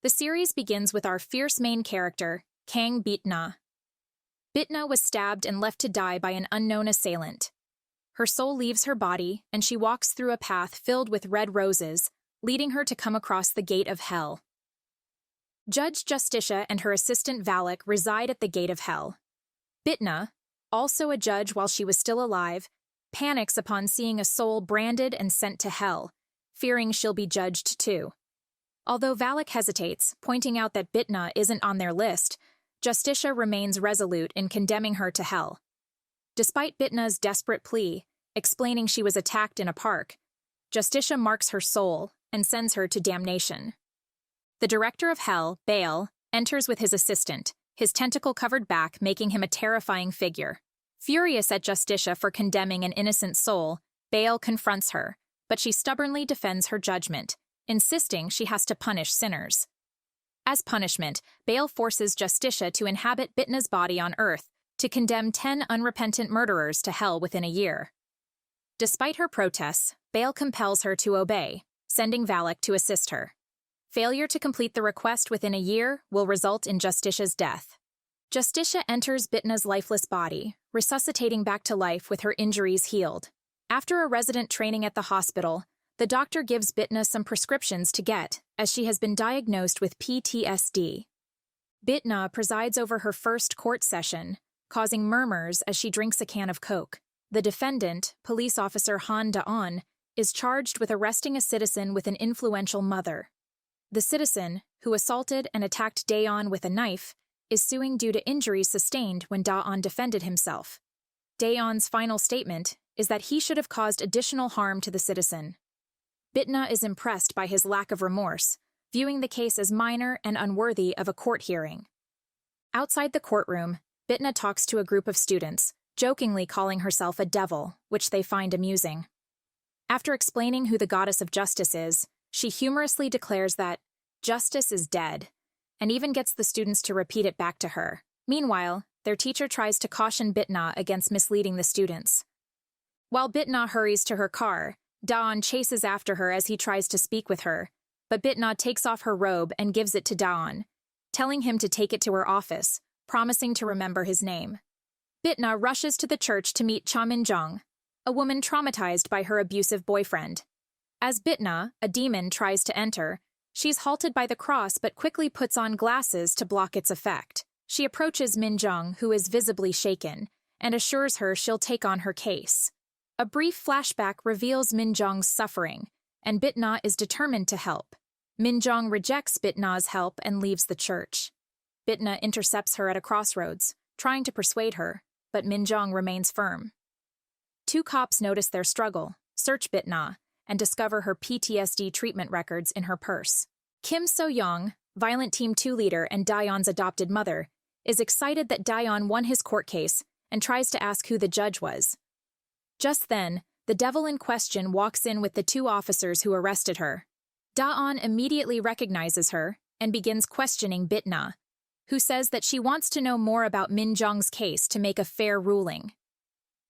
The series begins with our fierce main character, Kang Bitna. Bitna was stabbed and left to die by an unknown assailant. Her soul leaves her body, and she walks through a path filled with red roses, leading her to come across the gate of hell. Judge Justicia and her assistant Valak reside at the gate of hell. Bitna, also a judge while she was still alive, panics upon seeing a soul branded and sent to hell, fearing she'll be judged too. Although Valak hesitates, pointing out that Bitna isn't on their list, Justicia remains resolute in condemning her to hell. Despite Bitna's desperate plea, explaining she was attacked in a park, Justicia marks her soul and sends her to damnation. The director of hell, Baal, enters with his assistant, his tentacle-covered back making him a terrifying figure. Furious at Justicia for condemning an innocent soul, Baal confronts her, but she stubbornly defends her judgment, insisting she has to punish sinners. As punishment, Baal forces Justicia to inhabit Bitna's body on Earth to condemn 10 unrepentant murderers to hell within a year. Despite her protests, Baal compels her to obey, sending Valak to assist her. Failure to complete the request within a year will result in Justicia's death. Justicia enters Bitna's lifeless body, resuscitating back to life with her injuries healed. After a resident training at the hospital, the doctor gives Bitna some prescriptions to get, as she has been diagnosed with PTSD. Bitna presides over her first court session, causing murmurs as she drinks a can of Coke. The defendant, police officer Han Da-on, is charged with arresting a citizen with an influential mother. The citizen, who assaulted and attacked Da-on with a knife, is suing due to injuries sustained when Da-on defended himself. Da-on's final statement is that he should have caused additional harm to the citizen. Bitna is impressed by his lack of remorse, viewing the case as minor and unworthy of a court hearing. Outside the courtroom, Bitna talks to a group of students, jokingly calling herself a devil, which they find amusing. After explaining who the goddess of justice is, she humorously declares that justice is dead, and even gets the students to repeat it back to her. Meanwhile, their teacher tries to caution Bitna against misleading the students. While Bitna hurries to her car, Da-on chases after her as he tries to speak with her, but Bitna takes off her robe and gives it to Da-on, telling him to take it to her office, promising to remember his name. Bitna rushes to the church to meet Cha Min-jong, a woman traumatized by her abusive boyfriend. As Bitna, a demon, tries to enter, she's halted by the cross but quickly puts on glasses to block its effect. She approaches Min-jong, who is visibly shaken, and assures her she'll take on her case. A brief flashback reveals Min-jong's suffering, and Bitna is determined to help. Min-jong rejects Bitna's help and leaves the church. Bitna intercepts her at a crossroads, trying to persuade her, but Min-jong remains firm. Two cops notice their struggle, search Bitna, and discover her PTSD treatment records in her purse. Kim So-young, Violent Team 2 leader and Da-on's adopted mother, is excited that Da-on won his court case and tries to ask who the judge was. Just then, the devil in question walks in with the two officers who arrested her. Da-on immediately recognizes her and begins questioning Bitna, who says that she wants to know more about Min-jong's case to make a fair ruling.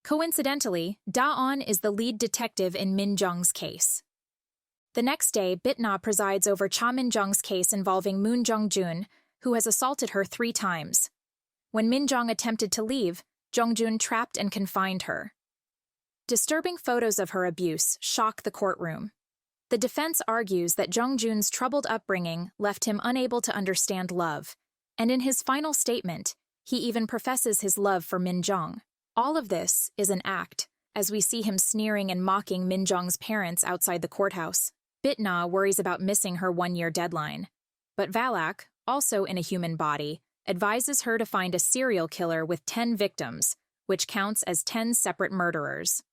Coincidentally, Da-on is the lead detective in Min-jong's case. The next day, Bitna presides over Cha Min-jong's case involving Moon Jong-jun, who has assaulted her 3 times. When Min-jong attempted to leave, Jong-jun trapped and confined her. Disturbing photos of her abuse shock the courtroom. The defense argues that Jong-jun's troubled upbringing left him unable to understand love, and in his final statement, he even professes his love for Min-jong. All of this is an act, as we see him sneering and mocking Min-jong's parents outside the courthouse. Bitna worries about missing her 1-year deadline, but Valak, also in a human body, advises her to find a serial killer with 10 victims, which counts as 10 separate murderers.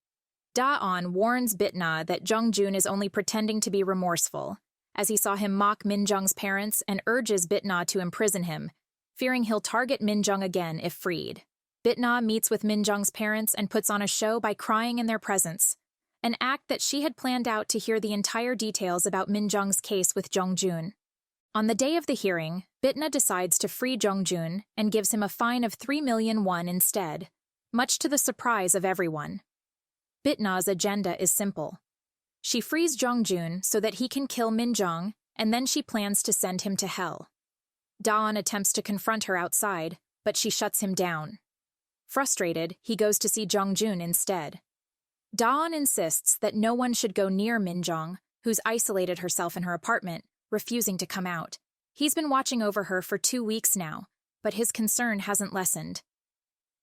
Da-on warns Bitna that Jong-jun is only pretending to be remorseful, as he saw him mock Min-jong's parents and urges Bitna to imprison him, fearing he'll target Min-jong again if freed. Bitna meets with Min-jong's parents and puts on a show by crying in their presence, an act that she had planned out to hear the entire details about Min-jong's case with Jong-jun. On the day of the hearing, Bitna decides to free Jong-jun and gives him a fine of 3 million won instead, much to the surprise of everyone. Bitna's agenda is simple. She frees Jong-jun so that he can kill Min-jong and then she plans to send him to hell. Dawn attempts to confront her outside, but she shuts him down. Frustrated, he goes to see Jung-jun instead. Dawn insists that no one should go near Min-jung, who's isolated herself in her apartment, refusing to come out. He's been watching over her for 2 weeks now, but his concern hasn't lessened.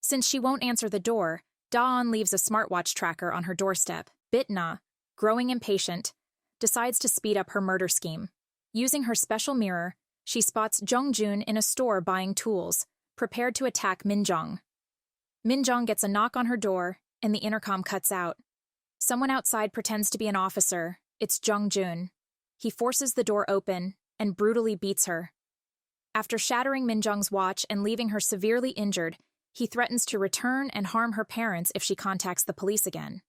Since she won't answer the door, Dawn leaves a smartwatch tracker on her doorstep. Bitna, growing impatient, decides to speed up her murder scheme. Using her special mirror, she spots Jung-jun in a store buying tools, prepared to attack Min-jung. Min-jung gets a knock on her door, and the intercom cuts out. Someone outside pretends to be an officer. It's Jung-jun. He forces the door open and brutally beats her. After shattering Min-jung's watch and leaving her severely injured, he threatens to return and harm her parents if she contacts the police again.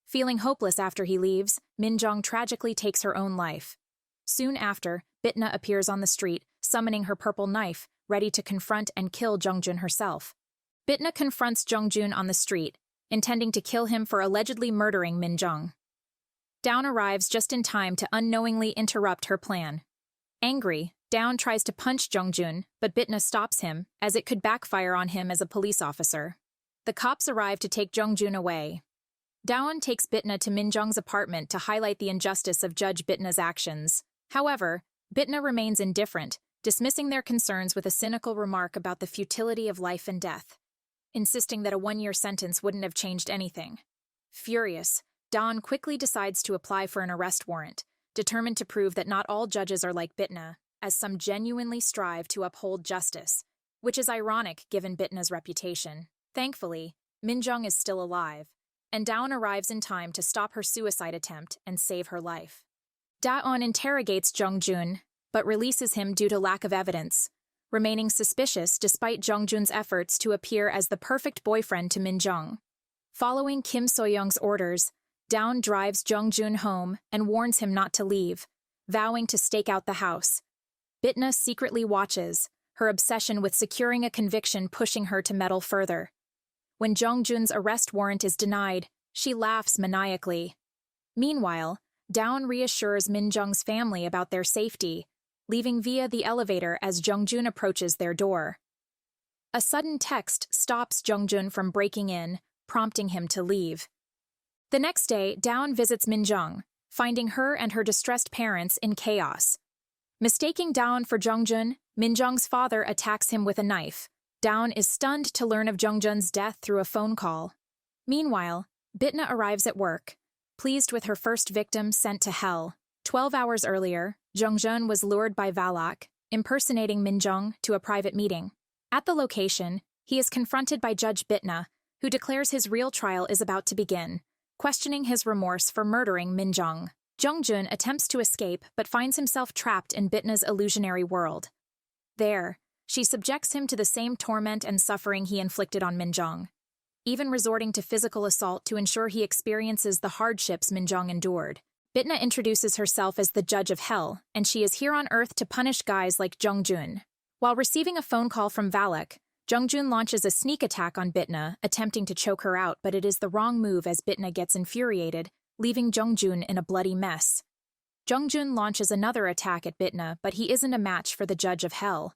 Feeling hopeless after he leaves, Min-jung tragically takes her own life. Soon after, Bitna appears on the street, summoning her purple knife, ready to confront and kill Jung-jun herself. Bitna confronts Jung-jun on the street, intending to kill him for allegedly murdering Min-jung. Dawn arrives just in time to unknowingly interrupt her plan. Angry, Dawn tries to punch Jung-jun, but Bitna stops him, as it could backfire on him as a police officer. The cops arrive to take Jung-jun away. Dawn takes Bitna to Min-jung's apartment to highlight the injustice of Judge Bitna's actions. However, Bitna remains indifferent, dismissing their concerns with a cynical remark about the futility of life and death, insisting that a 1-year sentence wouldn't have changed anything. Furious, Dawn quickly decides to apply for an arrest warrant, determined to prove that not all judges are like Bitna, as some genuinely strive to uphold justice, which is ironic given Bitna's reputation. Thankfully, Min-jung is still alive, and Dawn arrives in time to stop her suicide attempt and save her life. Dawn interrogates Jung-jun, but releases him due to lack of evidence, remaining suspicious despite Jung-jun's efforts to appear as the perfect boyfriend to Min-jung. Following Kim So-young's orders, Dawn drives Jung-jun home and warns him not to leave, vowing to stake out the house. Bitna secretly watches, her obsession with securing a conviction pushing her to meddle further. When Jung-jun's arrest warrant is denied, she laughs maniacally. Meanwhile, Dawn reassures Min-jung's family about their safety, leaving via the elevator as Jung-jun approaches their door. A sudden text stops Jung-jun from breaking in, prompting him to leave. The next day, Dawn visits Min-jung, finding her and her distressed parents in chaos. Mistaking Dawn for Jung-jun, Min-jung's father attacks him with a knife. Dawn is stunned to learn of Jung-jun's death through a phone call. Meanwhile, Bitna arrives at work, pleased with her first victim sent to hell. 12 hours earlier, Jung-jun was lured by Valak, impersonating Min-jung, to a private meeting. At the location, he is confronted by Judge Bitna, who declares his real trial is about to begin, questioning his remorse for murdering Min-jung. Jung-jun attempts to escape but finds himself trapped in Bitna's illusionary world. There, she subjects him to the same torment and suffering he inflicted on Min-jung, even resorting to physical assault to ensure he experiences the hardships Min-jung endured. Bitna introduces herself as the Judge of Hell, and she is here on Earth to punish guys like Jung-jun. While receiving a phone call from Valak, Jung-jun launches a sneak attack on Bitna, attempting to choke her out, but it is the wrong move as Bitna gets infuriated, leaving Jung-jun in a bloody mess. Jung-jun launches another attack at Bitna, but he isn't a match for the Judge of Hell.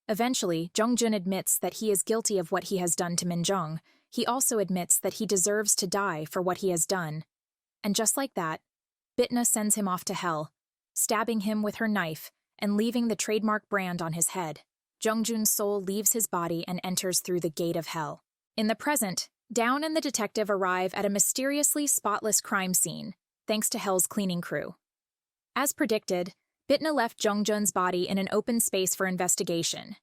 Eventually, Jung-jun admits that he is guilty of what he has done to Min-jung. He also admits that he deserves to die for what he has done. And just like that, Bitna sends him off to hell, stabbing him with her knife and leaving the trademark brand on his head. Jung-jun's soul leaves his body and enters through the gate of hell. In the present, Dawn and the detective arrive at a mysteriously spotless crime scene, thanks to Hell's cleaning crew. As predicted, Bitna left Jung-jun's body in an open space for investigation.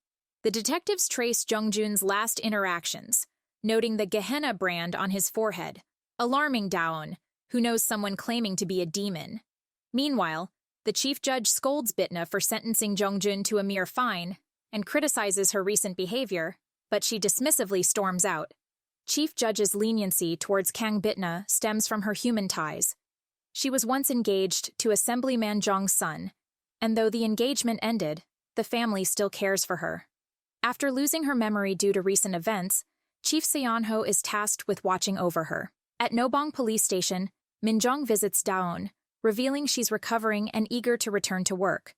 The detectives trace Jung-jun's last interactions, noting the Gehenna brand on his forehead, alarming Dawn, who knows someone claiming to be a demon. Meanwhile, the chief judge scolds Bitna for sentencing Jung-jun to a mere fine and criticizes her recent behavior, but she dismissively storms out. Chief Judge's leniency towards Kang Bitna stems from her human ties. She was once engaged to Assemblyman Jong's son, and though the engagement ended, the family still cares for her. After losing her memory due to recent events, Chief Seonho is tasked with watching over her. At Nobong Police Station, Min-jung visits Daon, revealing she's recovering and eager to return to work.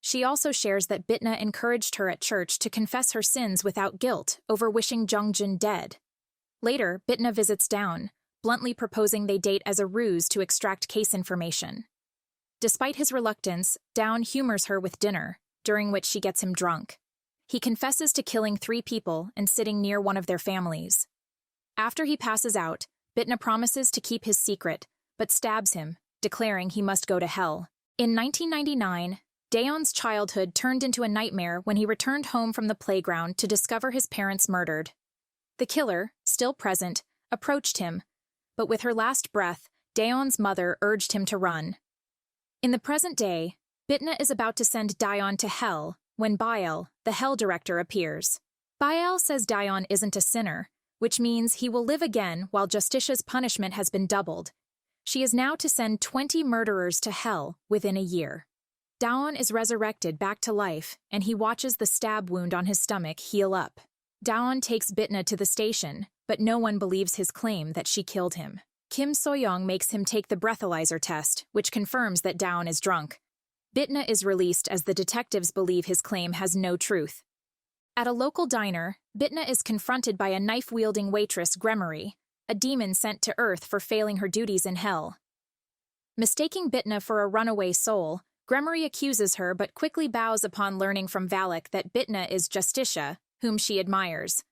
She also shares that Bitna encouraged her at church to confess her sins without guilt over wishing Jongjun dead. Later, Bitna visits Dawn, bluntly proposing they date as a ruse to extract case information. Despite his reluctance, Dawn humors her with dinner, during which she gets him drunk. He confesses to killing 3 people and sitting near one of their families. After he passes out, Bitna promises to keep his secret, but stabs him, declaring he must go to hell. In 1999, Daeon's childhood turned into a nightmare when he returned home from the playground to discover his parents murdered. The killer, still present, approached him, but with her last breath, Daeon's mother urged him to run. In the present day, Bitna is about to send Daeon to hell when Bael, the hell director, appears. Bael says Daeon isn't a sinner, which means he will live again while Justitia's punishment has been doubled. She is now to send 20 murderers to hell within a year. Daeon is resurrected back to life, and he watches the stab wound on his stomach heal up. Daeon takes Bitna to the station, but no one believes his claim that she killed him. Kim So-young makes him take the breathalyzer test, which confirms that Daeon is drunk. Bitna is released as the detectives believe his claim has no truth. At a local diner, Bitna is confronted by a knife-wielding waitress, Gremory, a demon sent to Earth for failing her duties in hell. Mistaking Bitna for a runaway soul, Gremory accuses her but quickly bows upon learning from Valak that Bitna is Justitia, whom she admires.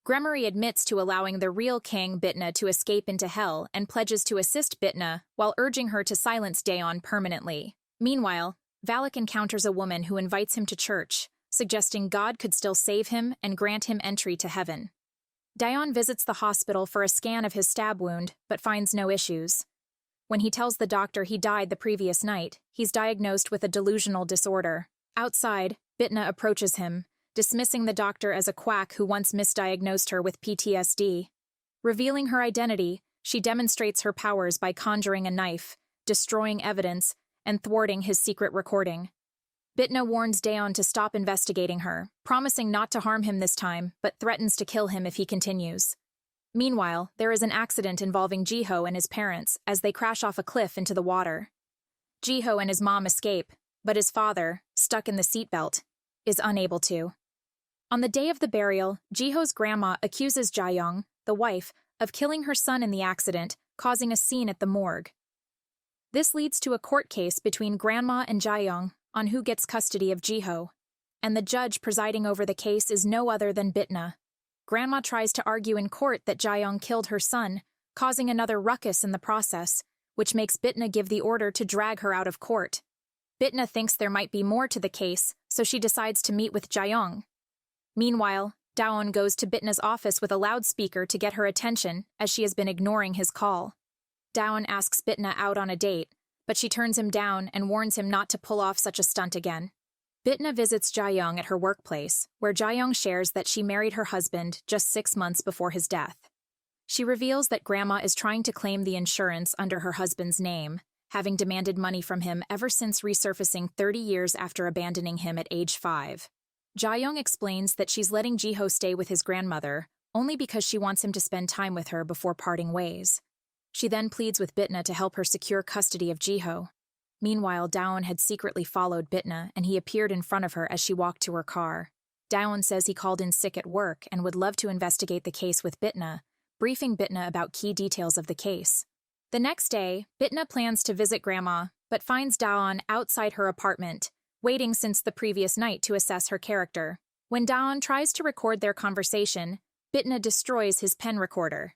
Gremory admits to allowing the real Kang Bitna to escape into hell and pledges to assist Bitna while urging her to silence Daeon permanently. Meanwhile, Valak encounters a woman who invites him to church, suggesting God could still save him and grant him entry to heaven. Daeon visits the hospital for a scan of his stab wound, but finds no issues. When he tells the doctor he died the previous night, he's diagnosed with a delusional disorder. Outside, Bitna approaches him, dismissing the doctor as a quack who once misdiagnosed her with PTSD. Revealing her identity, she demonstrates her powers by conjuring a knife, destroying evidence, and thwarting his secret recording. Bitna warns Daeon to stop investigating her, promising not to harm him this time, but threatens to kill him if he continues. Meanwhile, there is an accident involving Jiho and his parents as they crash off a cliff into the water. Jiho and his mom escape, but his father, stuck in the seatbelt, is unable to. On the day of the burial, Jiho's grandma accuses Jaeyoung, the wife, of killing her son in the accident, causing a scene at the morgue. This leads to a court case between Grandma and Jaeyoung on who gets custody of Jiho, and the judge presiding over the case is no other than Bitna. Grandma tries to argue in court that Jaeyoung killed her son, causing another ruckus in the process, which makes Bitna give the order to drag her out of court. Bitna thinks there might be more to the case, so she decides to meet with Jaeyoung. Meanwhile, Daeon goes to Bitna's office with a loudspeaker to get her attention, as she has been ignoring his call. Daeon asks Bitna out on a date, but she turns him down and warns him not to pull off such a stunt again. Bitna visits Jaeyoung at her workplace, where Jaeyoung shares that she married her husband just 6 months before his death. She reveals that Grandma is trying to claim the insurance under her husband's name, having demanded money from him ever since resurfacing 30 years after abandoning him at age 5. Jaeyoung explains that she's letting Jiho stay with his grandmother only because she wants him to spend time with her before parting ways. She then pleads with Bitna to help her secure custody of Jiho. Meanwhile, Daeon had secretly followed Bitna, and he appeared in front of her as she walked to her car. Daeon says he called in sick at work and would love to investigate the case with Bitna, briefing Bitna about key details of the case. The next day, Bitna plans to visit Grandma, but finds Daeon outside her apartment, waiting since the previous night to assess her character. When Daeon tries to record their conversation, Bitna destroys his pen recorder.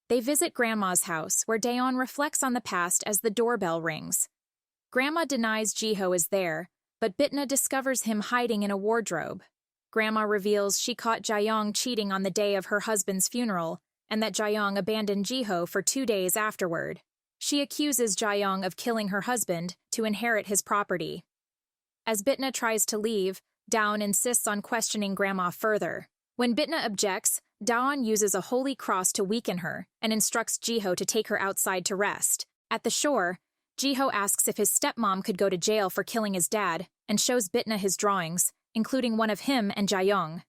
They visit Grandma's house, where Daeon reflects on the past as the doorbell rings. Grandma denies Jiho is there, but Bitna discovers him hiding in a wardrobe. Grandma reveals she caught Jaeyoung cheating on the day of her husband's funeral, and that Jaeyoung abandoned Jiho for 2 days afterward. She accuses Jaeyoung of killing her husband to inherit his property. As Bitna tries to leave, Daeon insists on questioning Grandma further. When Bitna objects, Daeon uses a holy cross to weaken her and instructs Jiho to take her outside to rest. At the shore, Jiho asks if his stepmom could go to jail for killing his dad and shows Bitna his drawings, including one of him and Jaeyoung.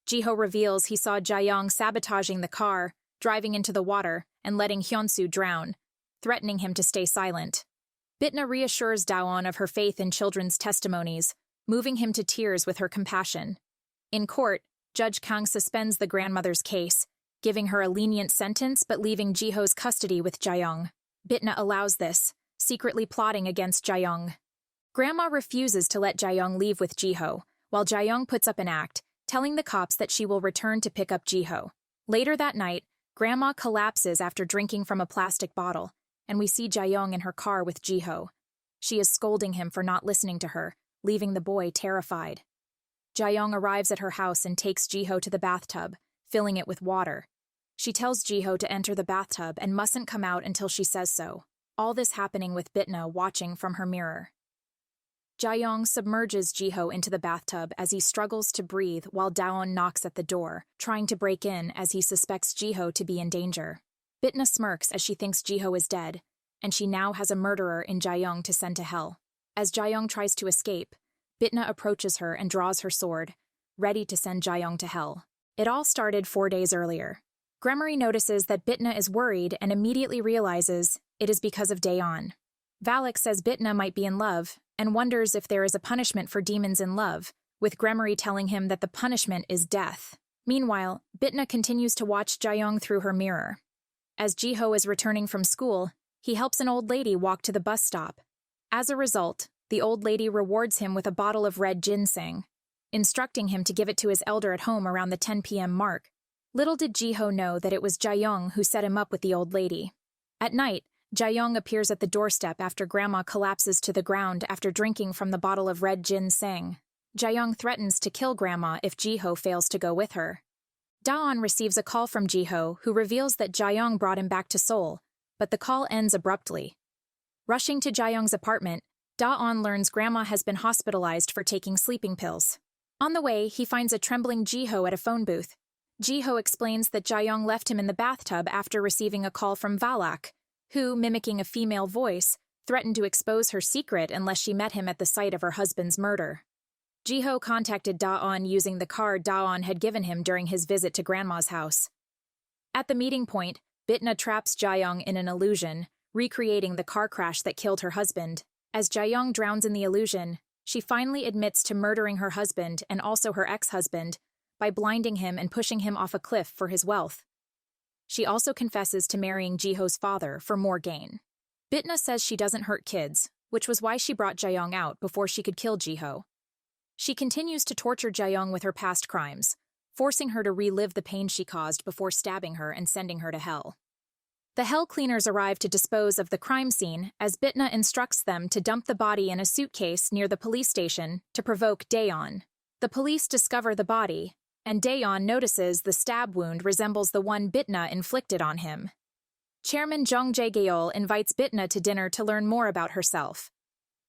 Jiho reveals he saw Jaeyoung sabotaging the car, driving into the water, and letting Hyunsu drown, threatening him to stay silent. Bitna reassures Daon of her faith in children's testimonies, moving him to tears with her compassion. In court, Judge Kang suspends the grandmother's case, giving her a lenient sentence but leaving Jiho's custody with Jaeyoung. Bitna allows this, secretly plotting against Jaeyoung. Grandma refuses to let Jaeyoung leave with Jiho, while Jaeyoung puts up an act, telling the cops that she will return to pick up Jiho. Later that night, Grandma collapses after drinking from a plastic bottle, and we see Jaeyoung in her car with Jiho. She is scolding him for not listening to her, leaving the boy terrified. Jaeyoung arrives at her house and takes Jiho to the bathtub, filling it with water. She tells Jiho to enter the bathtub and mustn't come out until she says so, all this happening with Bitna watching from her mirror. Jaeyoung submerges Jiho into the bathtub as he struggles to breathe while Daon knocks at the door, trying to break in as he suspects Jiho to be in danger. Bitna smirks as she thinks Jiho is dead, and she now has a murderer in Jaeyoung to send to hell. As Jaeyoung tries to escape, Bitna approaches her and draws her sword, ready to send Jaeyoung to hell. It all started 4 days earlier. Gremory notices that Bitna is worried and immediately realizes it is because of Daon. Valak says Bitna might be in love and wonders if there is a punishment for demons in love, with Gremory telling him that the punishment is death. Meanwhile, Bitna continues to watch Jaeyoung through her mirror. As Jiho is returning from school, he helps an old lady walk to the bus stop. As a result, the old lady rewards him with a bottle of red ginseng, instructing him to give it to his elder at home around the 10 p.m. mark. Little did Jiho know that it was Jaeyoung who set him up with the old lady. At night, Jaeyoung appears at the doorstep after Grandma collapses to the ground after drinking from the bottle of red ginseng. Jaeyoung threatens to kill Grandma if Jiho fails to go with her. Daon receives a call from Jiho, who reveals that Jaeyoung brought him back to Seoul, but the call ends abruptly. Rushing to Jaeyoung's apartment, Daon learns Grandma has been hospitalized for taking sleeping pills. On the way, he finds a trembling Jiho at a phone booth. Jiho explains that Jaeyoung left him in the bathtub after receiving a call from Valak, who, mimicking a female voice, threatened to expose her secret unless she met him at the site of her husband's murder. Jiho contacted Daon using the card Daon had given him during his visit to Grandma's house. At the meeting point, Bitna traps Jaeyoung in an illusion, recreating the car crash that killed her husband. As Jaeyoung drowns in the illusion, she finally admits to murdering her husband and also her ex-husband by blinding him and pushing him off a cliff for his wealth. She also confesses to marrying Jiho's father for more gain. Bitna says she doesn't hurt kids, which was why she brought Jaeyoung out before she could kill Jiho. She continues to torture Jaeyoung with her past crimes, forcing her to relive the pain she caused before stabbing her and sending her to hell. The hell cleaners arrive to dispose of the crime scene as Bitna instructs them to dump the body in a suitcase near the police station to provoke Daon. The police discover the body, and Daon notices the stab wound resembles the one Bitna inflicted on him. Chairman Jung Jae-geol invites Bitna to dinner to learn more about herself.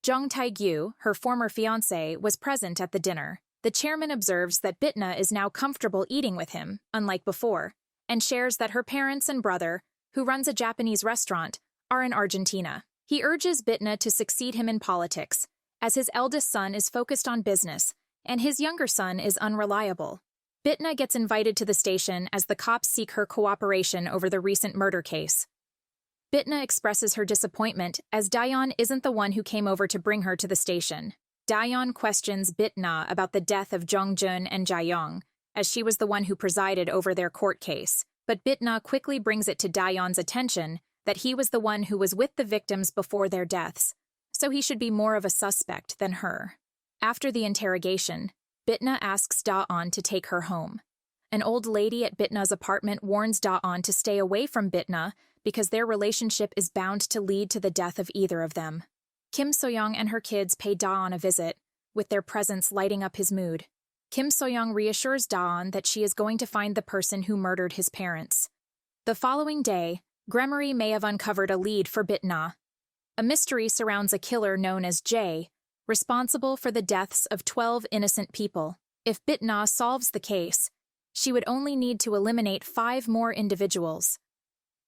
Jung Tae-gyu, her former fiancé, was present at the dinner. The chairman observes that Bitna is now comfortable eating with him, unlike before, and shares that her parents and brother, who runs a Japanese restaurant, are in Argentina. He urges Bitna to succeed him in politics, as his eldest son is focused on business, and his younger son is unreliable. Bitna gets invited to the station as the cops seek her cooperation over the recent murder case. Bitna expresses her disappointment as Dayon isn't the one who came over to bring her to the station. Dayon questions Bitna about the death of Jung-jun and Jaeyoung, as she was the one who presided over their court case, but Bitna quickly brings it to Dayon's attention that he was the one who was with the victims before their deaths, so he should be more of a suspect than her. After the interrogation, Bitna asks Daon to take her home. An old lady at Bitna's apartment warns Daon to stay away from Bitna because their relationship is bound to lead to the death of either of them. Kim So-young and her kids pay Daon a visit, with their presence lighting up his mood. Kim So-young reassures Daon that she is going to find the person who murdered his parents. The following day, Gremory may have uncovered a lead for Bitna. A mystery surrounds a killer known as Jay, responsible for the deaths of 12 innocent people. If Bitna solves the case, she would only need to eliminate 5 more individuals.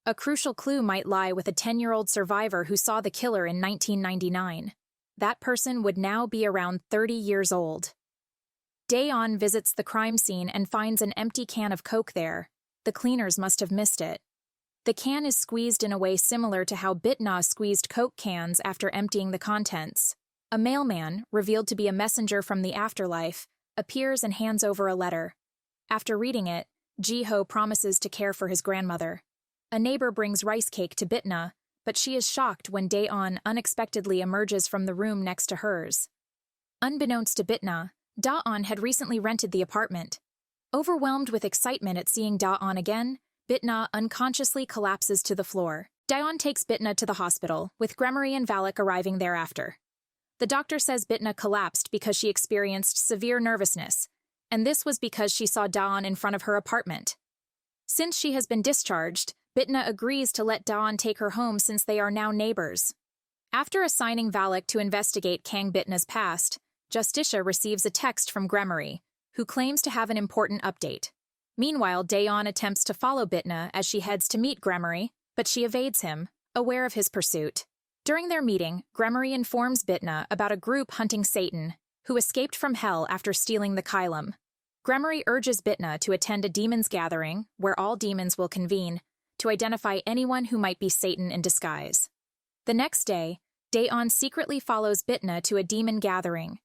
A crucial clue might lie with a 10-year-old survivor who saw the killer in 1999. That person would now be around 30 years old. Dayon visits the crime scene and finds an empty can of Coke there. The cleaners must have missed it. The can is squeezed in a way similar to how Bitna squeezed Coke cans after emptying the contents. A mailman, revealed to be a messenger from the afterlife, appears and hands over a letter. After reading it, Ji-ho promises to care for his grandmother. A neighbor brings rice cake to Bitna, but she is shocked when Daeon unexpectedly emerges from the room next to hers. Unbeknownst to Bitna, Daeon had recently rented the apartment. Overwhelmed with excitement at seeing Daeon again, Bitna unconsciously collapses to the floor. Daeon takes Bitna to the hospital, with Gremory and Valak arriving thereafter. The doctor says Bitna collapsed because she experienced severe nervousness, and this was because she saw Daeon in front of her apartment. Since she has been discharged, Bitna agrees to let Daeon take her home since they are now neighbors. After assigning Valak to investigate Kang Bitna's past, Justicia receives a text from Gremory, who claims to have an important update. Meanwhile, Daeon attempts to follow Bitna as she heads to meet Gremory, but she evades him, aware of his pursuit. During their meeting, Gremory informs Bitna about a group hunting Satan, who escaped from hell after stealing the Kylum. Gremory urges Bitna to attend a demons gathering, where all demons will convene, to identify anyone who might be Satan in disguise. The next day, Daeon secretly follows Bitna to a demon gathering.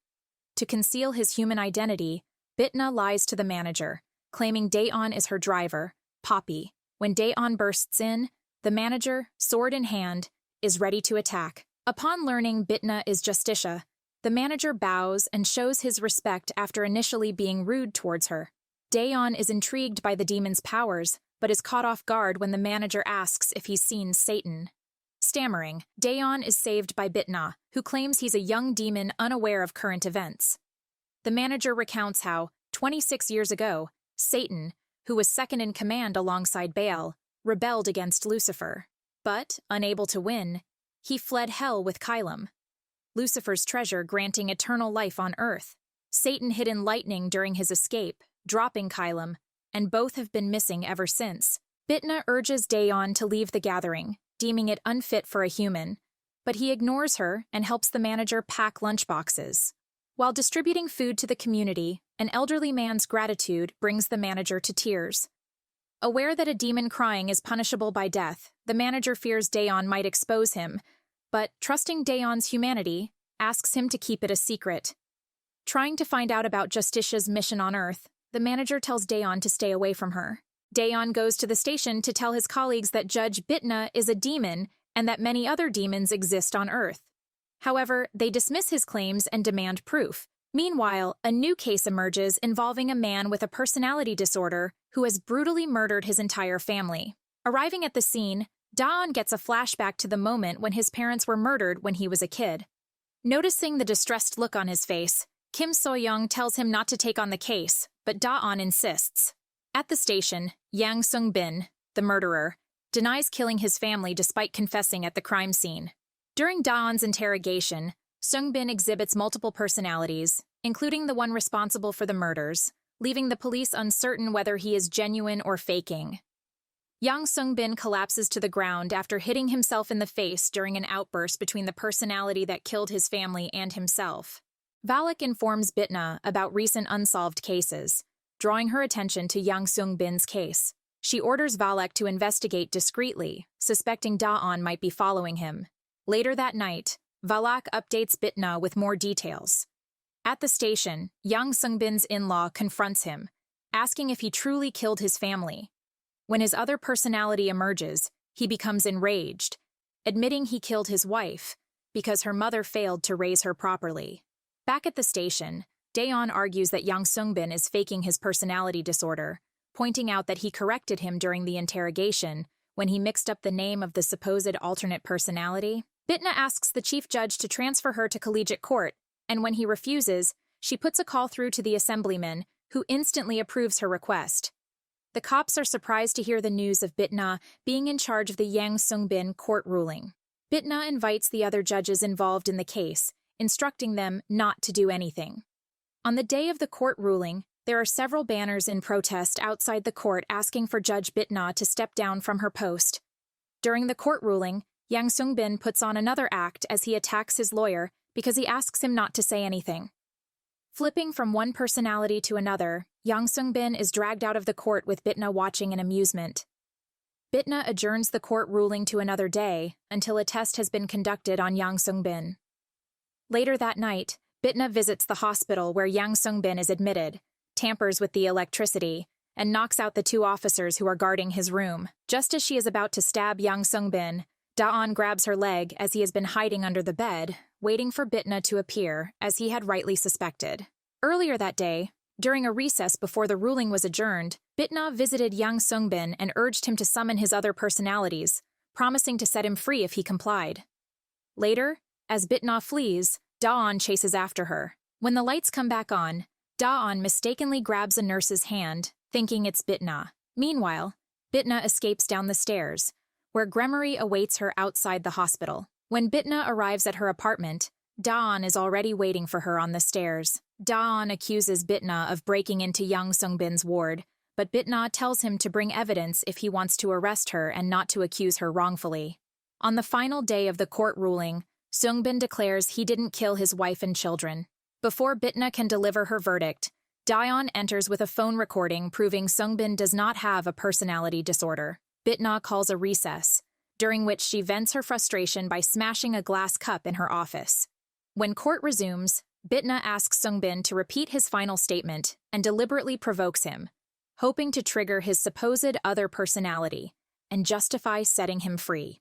To conceal his human identity, Bitna lies to the manager, claiming Daeon is her driver, Poppy. When Daeon bursts in, the manager, sword in hand, is ready to attack. Upon learning Bitna is Justicia, the manager bows and shows his respect after initially being rude towards her. Daeon is intrigued by the demon's powers, but is caught off guard when the manager asks if he's seen Satan. Stammering, Daeon is saved by Bitna, who claims he's a young demon unaware of current events. The manager recounts how, 26 years ago, Satan, who was second in command alongside Baal, rebelled against Lucifer. But, unable to win, he fled hell with Kylum, Lucifer's treasure granting eternal life on earth. Satan hid in lightning during his escape, dropping Kylum, and both have been missing ever since. Bitna urges Daeon to leave the gathering, deeming it unfit for a human, but he ignores her and helps the manager pack lunchboxes. While distributing food to the community, an elderly man's gratitude brings the manager to tears. Aware that a demon crying is punishable by death, the manager fears Daeon might expose him, but, trusting Daeon's humanity, asks him to keep it a secret. Trying to find out about Justicia's mission on Earth, the manager tells Daeon to stay away from her. Daeon goes to the station to tell his colleagues that Judge Bitna is a demon and that many other demons exist on Earth. However, they dismiss his claims and demand proof. Meanwhile, a new case emerges involving a man with a personality disorder who has brutally murdered his entire family. Arriving at the scene, Daeon gets a flashback to the moment when his parents were murdered when he was a kid. Noticing the distressed look on his face, Kim So-young tells him not to take on the case, but Daeon insists. At the station, Yang Sung-bin, the murderer, denies killing his family despite confessing at the crime scene. During Daeon's interrogation, Sung-bin exhibits multiple personalities, including the one responsible for the murders, leaving the police uncertain whether he is genuine or faking. Yang Sung-bin collapses to the ground after hitting himself in the face during an outburst between the personality that killed his family and himself. Valak informs Bitna about recent unsolved cases, drawing her attention to Yang Sung-bin's case. She orders Valak to investigate discreetly, suspecting Daeon might be following him. Later that night, Valak updates Bitna with more details. At the station, Yang Sung-bin's in-law confronts him, asking if he truly killed his family. When his other personality emerges, he becomes enraged, admitting he killed his wife because her mother failed to raise her properly. Back at the station, Daeon argues that Yang Sung-bin is faking his personality disorder, pointing out that he corrected him during the interrogation when he mixed up the name of the supposed alternate personality. Bitna asks the chief judge to transfer her to collegiate court, and when he refuses, she puts a call through to the assemblyman, who instantly approves her request. The cops are surprised to hear the news of Bitna being in charge of the Yang Sung-bin court ruling. Bitna invites the other judges involved in the case, instructing them not to do anything. On the day of the court ruling, there are several banners in protest outside the court asking for Judge Bitna to step down from her post. During the court ruling, Yang Sung-bin puts on another act as he attacks his lawyer because he asks him not to say anything. Flipping from one personality to another, Yang Sung-bin is dragged out of the court with Bitna watching in amusement. Bitna adjourns the court ruling to another day until a test has been conducted on Yang Sung-bin. Later that night, Bitna visits the hospital where Yang Sung-bin is admitted, tampers with the electricity, and knocks out the two officers who are guarding his room. Just as she is about to stab Yang Sung-bin, Da-on grabs her leg as he has been hiding under the bed, waiting for Bitna to appear, as he had rightly suspected. Earlier that day, during a recess before the ruling was adjourned, Bitna visited Yang Sung-bin and urged him to summon his other personalities, promising to set him free if he complied. Later, as Bitna flees, Da-on chases after her. When the lights come back on, Da-on mistakenly grabs a nurse's hand, thinking it's Bitna. Meanwhile, Bitna escapes down the stairs, where Gremory awaits her outside the hospital. When Bitna arrives at her apartment, Da-on is already waiting for her on the stairs. Da-on accuses Bitna of breaking into Yang Sung-bin's ward, but Bitna tells him to bring evidence if he wants to arrest her and not to accuse her wrongfully. On the final day of the court ruling, Sung-bin declares he didn't kill his wife and children. Before Bitna can deliver her verdict, Da-on enters with a phone recording proving Sung-bin does not have a personality disorder. Bitna calls a recess, during which she vents her frustration by smashing a glass cup in her office. When court resumes, Bitna asks Sung-bin to repeat his final statement and deliberately provokes him, hoping to trigger his supposed other personality and justify setting him free.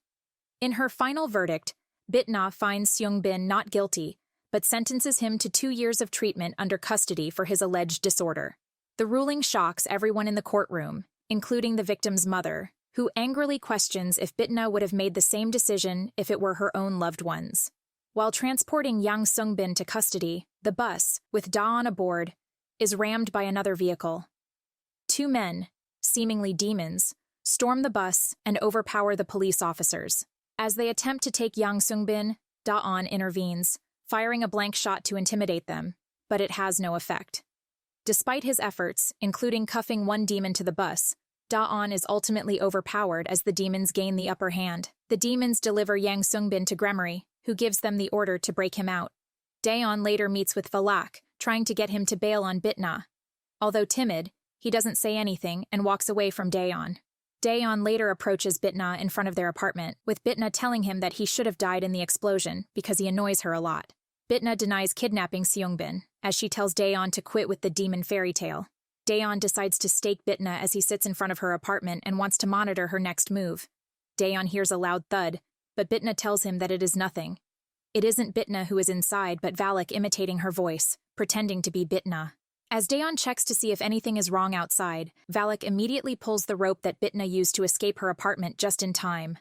In her final verdict, Bitna finds Sung-bin not guilty, but sentences him to 2 years of treatment under custody for his alleged disorder. The ruling shocks everyone in the courtroom, including the victim's mother, who angrily questions if Bitna would have made the same decision if it were her own loved ones. While transporting Yang Sung-bin to custody, the bus, with Da-on aboard, is rammed by another vehicle. 2 men, seemingly demons, storm the bus and overpower the police officers. As they attempt to take Yang Sung-bin, Da-on intervenes, firing a blank shot to intimidate them, but it has no effect. Despite his efforts, including cuffing one demon to the bus, Da-on is ultimately overpowered as the demons gain the upper hand. The demons deliver Yang Sung-bin to Gremory, who gives them the order to break him out. Da-on later meets with Valak, trying to get him to bail on Bitna. Although timid, he doesn't say anything and walks away from Da-on. Da-on later approaches Bitna in front of their apartment, with Bitna telling him that he should have died in the explosion because he annoys her a lot. Bitna denies kidnapping Seung-bin, as she tells Da-on to quit with the demon fairy tale. Da-on decides to stake Bitna as he sits in front of her apartment and wants to monitor her next move. Da-on hears a loud thud, but Bitna tells him that it is nothing. It isn't Bitna who is inside, but Valak imitating her voice, pretending to be Bitna. As Da-on checks to see if anything is wrong outside, Valak immediately pulls the rope that Bitna used to escape her apartment just in time.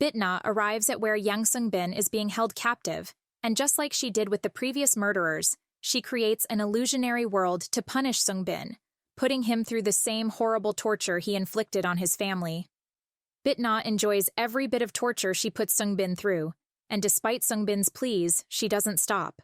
Bitna arrives at where Yang Sung-bin is being held captive, and just like she did with the previous murderers, she creates an illusionary world to punish Sung-bin, putting him through the same horrible torture he inflicted on his family. Bitna enjoys every bit of torture she puts Sung-bin through, and despite Sung-bin's pleas, she doesn't stop.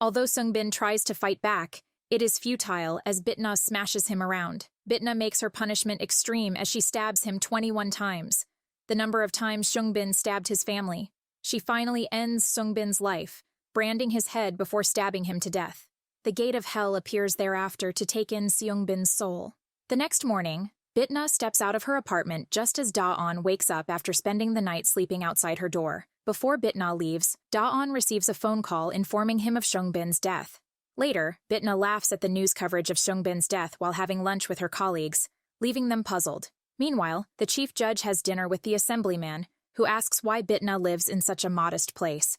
Although Sung-bin tries to fight back, it is futile as Bitna smashes him around. Bitna makes her punishment extreme as she stabs him 21 times, the number of times Sung-bin stabbed his family. She finally ends Sung-bin's life, branding his head before stabbing him to death. The gate of hell appears thereafter to take in Seung-bin's soul. The next morning, Bitna steps out of her apartment just as Da-on wakes up after spending the night sleeping outside her door. Before Bitna leaves, Da-on receives a phone call informing him of Sung-bin's death. Later, Bitna laughs at the news coverage of Sung-bin's death while having lunch with her colleagues, leaving them puzzled. Meanwhile, the chief judge has dinner with the assemblyman, who asks why Bitna lives in such a modest place.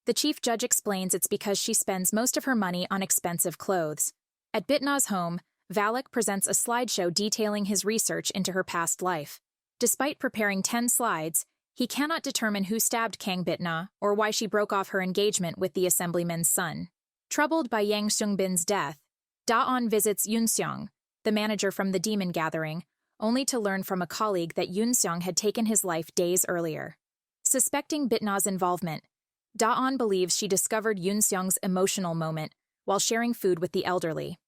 The chief judge explains it's because she spends most of her money on expensive clothes. At Bitna's home, Valak presents a slideshow detailing his research into her past life. Despite preparing 10 slides, he cannot determine who stabbed Kang Bitna or why she broke off her engagement with the assemblyman's son. Troubled by Yang Sung-bin's death, Da-on visits Yoon-seong, the manager from the demon gathering, only to learn from a colleague that Yoon-seong had taken his life days earlier. Suspecting Bitna's involvement, Da-on believes she discovered Yoon-seong's emotional moment while sharing food with the elderly.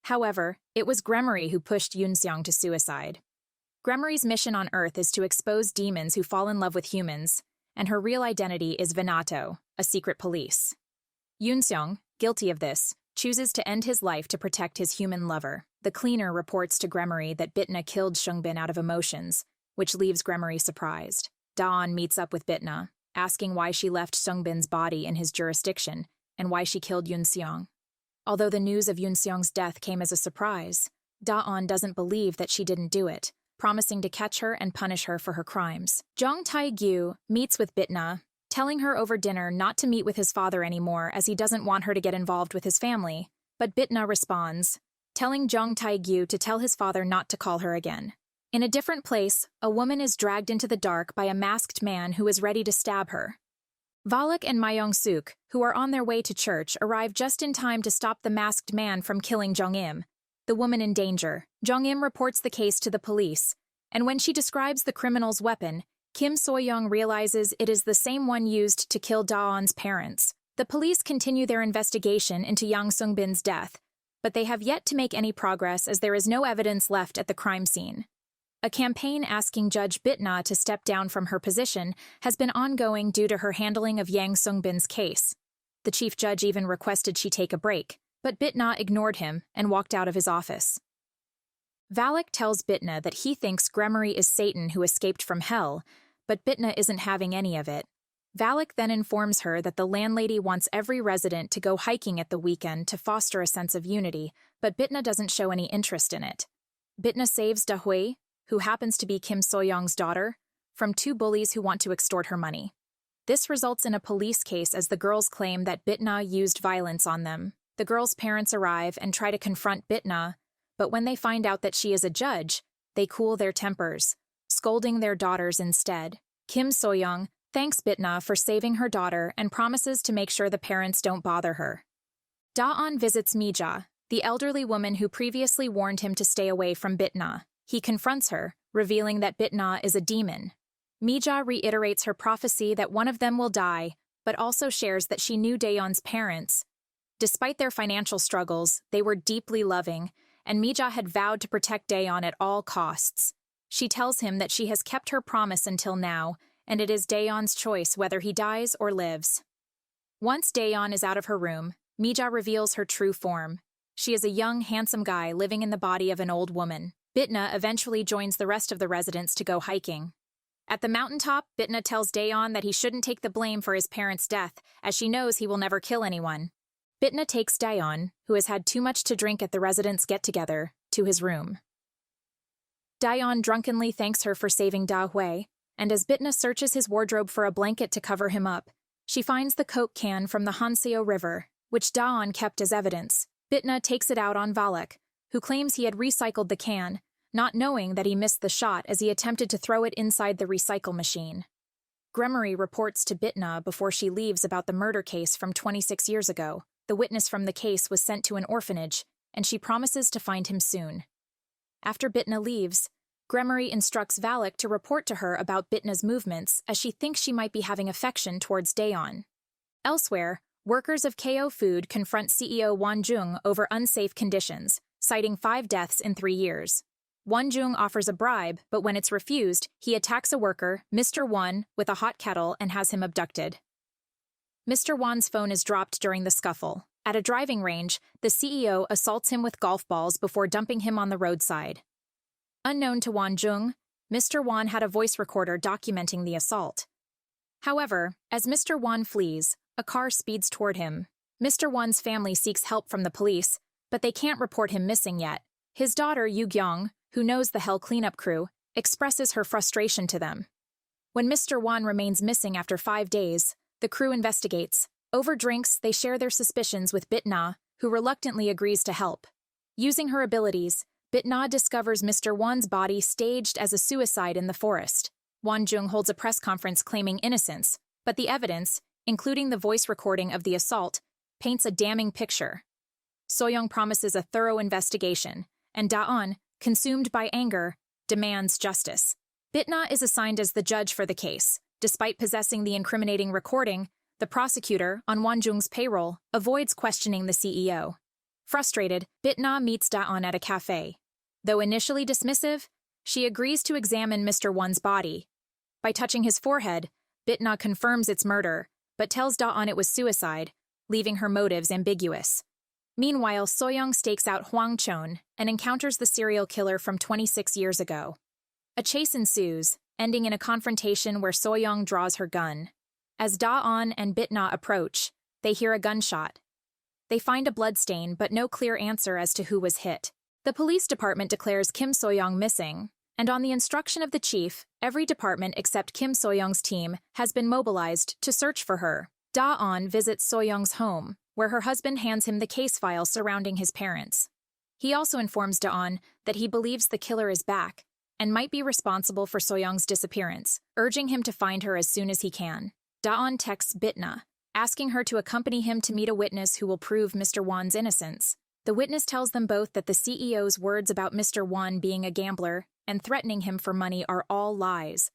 However, it was Gremory who pushed Yoon-seong to suicide. Gremory's mission on Earth is to expose demons who fall in love with humans, and her real identity is Venato, a secret police. Yoon-seong, guilty of this, chooses to end his life to protect his human lover. The cleaner reports to Gremory that Bitna killed Sung-bin out of emotions, which leaves Gremory surprised. Da-on meets up with Bitna, asking why she left Sungbin's body in his jurisdiction and why she killed Yun Seong. Although the news of Yun Seong's death came as a surprise, Da-on doesn't believe that she didn't do it, promising to catch her and punish her for her crimes. Jong Tae-gyu meets with Bitna, telling her over dinner not to meet with his father anymore as he doesn't want her to get involved with his family, but Bitna responds, telling Jong Tae-gyu to tell his father not to call her again. In a different place, a woman is dragged into the dark by a masked man who is ready to stab her. Valak and Mayong-suk, who are on their way to church, arrive just in time to stop the masked man from killing Jong-im, the woman in danger. Jong-im reports the case to the police, and when she describes the criminal's weapon, Kim So-young realizes it is the same one used to kill Da-on's parents. The police continue their investigation into Yang Sung-bin's death, but they have yet to make any progress as there is no evidence left at the crime scene. A campaign asking Judge Bitna to step down from her position has been ongoing due to her handling of Yang Sung-bin's case. The chief judge even requested she take a break, but Bitna ignored him and walked out of his office. Valak tells Bitna that he thinks Gremory is Satan who escaped from hell, but Bitna isn't having any of it. Valak then informs her that the landlady wants every resident to go hiking at the weekend to foster a sense of unity, but Bitna doesn't show any interest in it. Bitna saves Da-hui, who happens to be Kim So-young's daughter, from two bullies who want to extort her money. This results in a police case as the girls claim that Bitna used violence on them. The girls' parents arrive and try to confront Bitna, but when they find out that she is a judge, they cool their tempers, scolding their daughters instead. Kim So-young thanks Bitna for saving her daughter and promises to make sure the parents don't bother her. Da-on visits Mija, the elderly woman who previously warned him to stay away from Bitna. He confronts her, revealing that Bitna is a demon. Mija reiterates her prophecy that one of them will die, but also shares that she knew Daeon's parents. Despite their financial struggles, they were deeply loving, and Mija had vowed to protect Daeon at all costs. She tells him that she has kept her promise until now, and it is Daeon's choice whether he dies or lives. Once Daeon is out of her room, Mija reveals her true form. She is a young, handsome guy living in the body of an old woman. Bitna eventually joins the rest of the residents to go hiking. At the mountaintop, Bitna tells Daeon that he shouldn't take the blame for his parents' death, as she knows he will never kill anyone. Bitna takes Daeon, who has had too much to drink at the residents' get-together, to his room. Daeon drunkenly thanks her for saving Da-hui, and as Bitna searches his wardrobe for a blanket to cover him up, she finds the Coke can from the Hanseo River, which Daeon kept as evidence. Bitna takes it out on Valak, who claims he had recycled the can, not knowing that he missed the shot as he attempted to throw it inside the recycle machine. Gremory reports to Bitna before she leaves about the murder case from 26 years ago. The witness from the case was sent to an orphanage, and she promises to find him soon. After Bitna leaves, Gremory instructs Valak to report to her about Bitna's movements as she thinks she might be having affection towards Daeon. Elsewhere, workers of KO Food confront CEO Won Jung over unsafe conditions, citing 5 deaths in 3 years. Won Jung offers a bribe, but when it's refused, he attacks a worker, Mr. Won, with a hot kettle and has him abducted. Mr. Won's phone is dropped during the scuffle. At a driving range, the CEO assaults him with golf balls before dumping him on the roadside. Unknown to Won Jung, Mr. Won had a voice recorder documenting the assault. However, as Mr. Won flees, a car speeds toward him. Mr. Won's family seeks help from the police, but they can't report him missing yet. His daughter, Yu Gyong, who knows the Hell cleanup crew, expresses her frustration to them. When Mr. Won remains missing after 5 days, the crew investigates. Over drinks, they share their suspicions with Bitna, who reluctantly agrees to help. Using her abilities, Bitna discovers Mr. Won's body staged as a suicide in the forest. Won Jung holds a press conference claiming innocence, but the evidence, including the voice recording of the assault, paints a damning picture. So-young promises a thorough investigation, and Da-on, consumed by anger, demands justice. Bitna is assigned as the judge for the case. Despite possessing the incriminating recording, the prosecutor, on Won Jung's payroll, avoids questioning the CEO. Frustrated, Bitna meets Da-on at a cafe. Though initially dismissive, she agrees to examine Mr. Won's body. By touching his forehead, Bitna confirms its murder, but tells Da-on it was suicide, leaving her motives ambiguous. Meanwhile, So-young stakes out Hwang Chon and encounters the serial killer from 26 years ago. A chase ensues, ending in a confrontation where So-young draws her gun. As Da-on and Bitna approach, they hear a gunshot. They find a bloodstain but no clear answer as to who was hit. The police department declares Kim So-young missing, and on the instruction of the chief, every department except Kim So-young's team has been mobilized to search for her. Da-on visits So-young's home, where her husband hands him the case file surrounding his parents. He also informs Da-on that he believes the killer is back and might be responsible for So-young's disappearance, urging him to find her as soon as he can. Da-on texts Bitna, asking her to accompany him to meet a witness who will prove Mr. Won's innocence. The witness tells them both that the CEO's words about Mr. Won being a gambler and threatening him for money are all lies,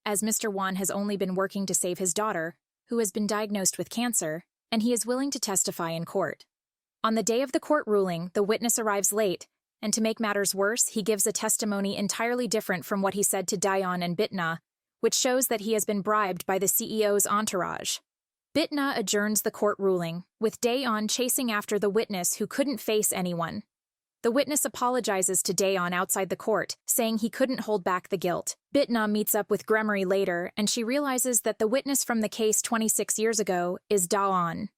as Mr. Won has only been working to save his daughter, who has been diagnosed with cancer, and he is willing to testify in court. On the day of the court ruling, the witness arrives late, and to make matters worse, he gives a testimony entirely different from what he said to Da-on and Bitna, which shows that he has been bribed by the CEO's entourage. Bitna adjourns the court ruling, with Da-on chasing after the witness who couldn't face anyone. The witness apologizes to Da-on outside the court, saying he couldn't hold back the guilt. Bitna meets up with Gremory later, and she realizes that the witness from the case 26 years ago is Da-on.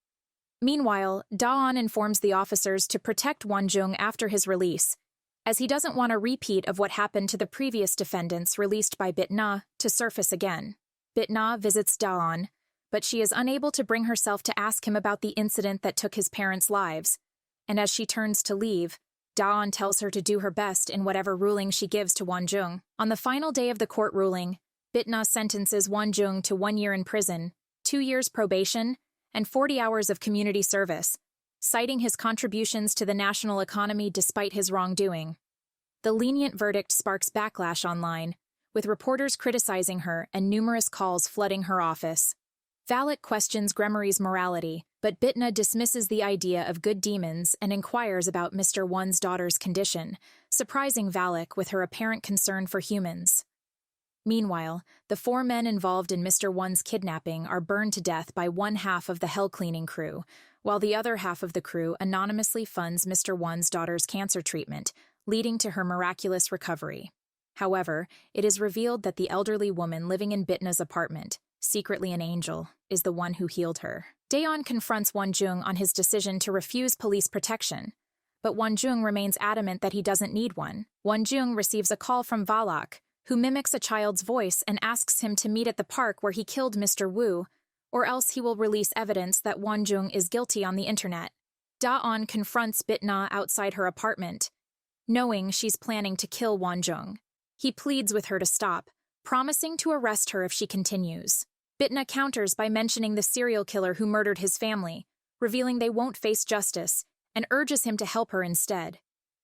Meanwhile, Da-on informs the officers to protect Won-jung after his release, as he doesn't want a repeat of what happened to the previous defendants released by Bitna to surface again. Bitna visits Da-on, but she is unable to bring herself to ask him about the incident that took his parents' lives, and as she turns to leave, Da-on tells her to do her best in whatever ruling she gives to Won-jung. On the final day of the court ruling, Bitna sentences Won-jung to 1 year in prison, 2 years probation, and 40 hours of community service, citing his contributions to the national economy despite his wrongdoing. The lenient verdict sparks backlash online, with reporters criticizing her and numerous calls flooding her office. Valak questions Gremory's morality, but Bitna dismisses the idea of good demons and inquires about Mr. Won's daughter's condition, surprising Valak with her apparent concern for humans. Meanwhile, the 4 men involved in Mr. Won's kidnapping are burned to death by one half of the hell-cleaning crew, while the other half of the crew anonymously funds Mr. Won's daughter's cancer treatment, leading to her miraculous recovery. However, it is revealed that the elderly woman living in Bitna's apartment, secretly an angel, is the one who healed her. Da-on confronts Won-jung on his decision to refuse police protection, but Won-jung remains adamant that he doesn't need one. Won-jung receives a call from Valak, who mimics a child's voice and asks him to meet at the park where he killed Mr. Wu, or else he will release evidence that Won-jung is guilty on the internet. Da-on confronts Bitna outside her apartment, knowing she's planning to kill Won-jung. He pleads with her to stop, promising to arrest her if she continues. Bitna counters by mentioning the serial killer who murdered his family, revealing they won't face justice, and urges him to help her instead.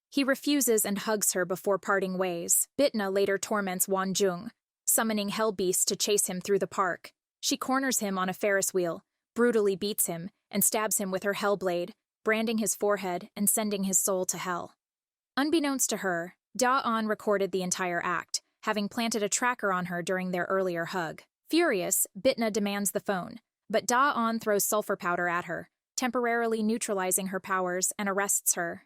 He refuses and hugs her before parting ways. Bitna later torments Won-jung, summoning hell beasts to chase him through the park. She corners him on a Ferris wheel, brutally beats him, and stabs him with her hell blade, branding his forehead and sending his soul to hell. Unbeknownst to her, Da-on recorded the entire act, having planted a tracker on her during their earlier hug. Furious, Bitna demands the phone, but Da-on throws sulfur powder at her, temporarily neutralizing her powers, and arrests her.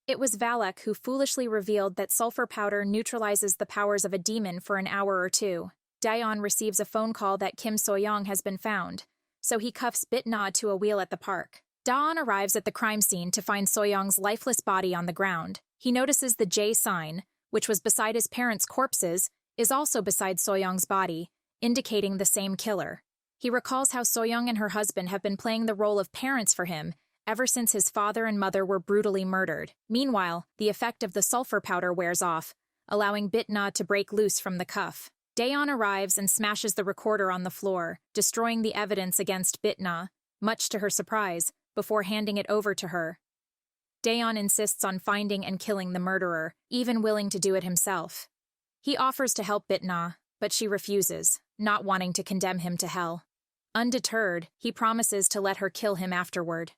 It was Valak who foolishly revealed that sulfur powder neutralizes the powers of a demon for an hour or two. Da-on receives a phone call that Kim So-young has been found, so he cuffs Bitna to a wheel at the park. Da-on arrives at the crime scene to find So-young's lifeless body on the ground. He notices the J sign, which was beside his parents' corpses, is also beside So-young's body, indicating the same killer. He recalls how So-young and her husband have been playing the role of parents for him ever since his father and mother were brutally murdered. Meanwhile, the effect of the sulfur powder wears off, allowing Bitna to break loose from the cuff. Da-on arrives and smashes the recorder on the floor, destroying the evidence against Bitna, much to her surprise, before handing it over to her. Da-on insists on finding and killing the murderer, even willing to do it himself. He offers to help Bitna, but she refuses, not wanting to condemn him to hell. Undeterred, he promises to let her kill him afterward.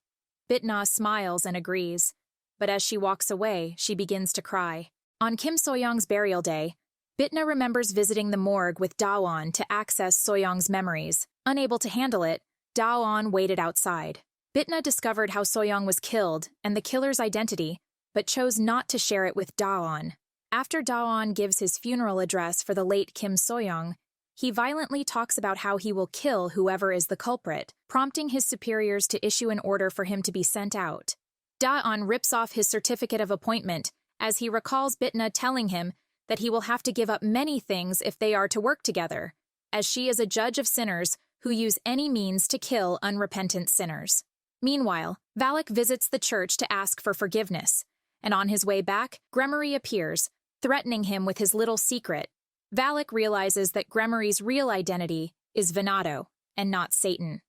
Bitna smiles and agrees, but as she walks away, she begins to cry. On Kim So-young's burial day, Bitna remembers visiting the morgue with Da-on to access So-young's memories. Unable to handle it, Da-on waited outside. Bitna discovered how So-young was killed and the killer's identity, but chose not to share it with Da-on. After Daon gives his funeral address for the late Kim So-young, he violently talks about how he will kill whoever is the culprit, prompting his superiors to issue an order for him to be sent out. Daon rips off his certificate of appointment as he recalls Bitna telling him that he will have to give up many things if they are to work together, as she is a judge of sinners who use any means to kill unrepentant sinners. Meanwhile, Valak visits the church to ask for forgiveness, and on his way back, Gremory appears, threatening him with his little secret. Valak realizes that Gremory's real identity is Venado, and not Satan.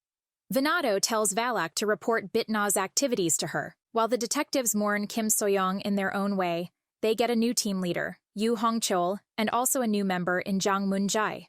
Venado tells Valak to report Bitna's activities to her. While the detectives mourn Kim So-young in their own way, they get a new team leader, Yu Hong-chol, and also a new member in Jang Moon-jae.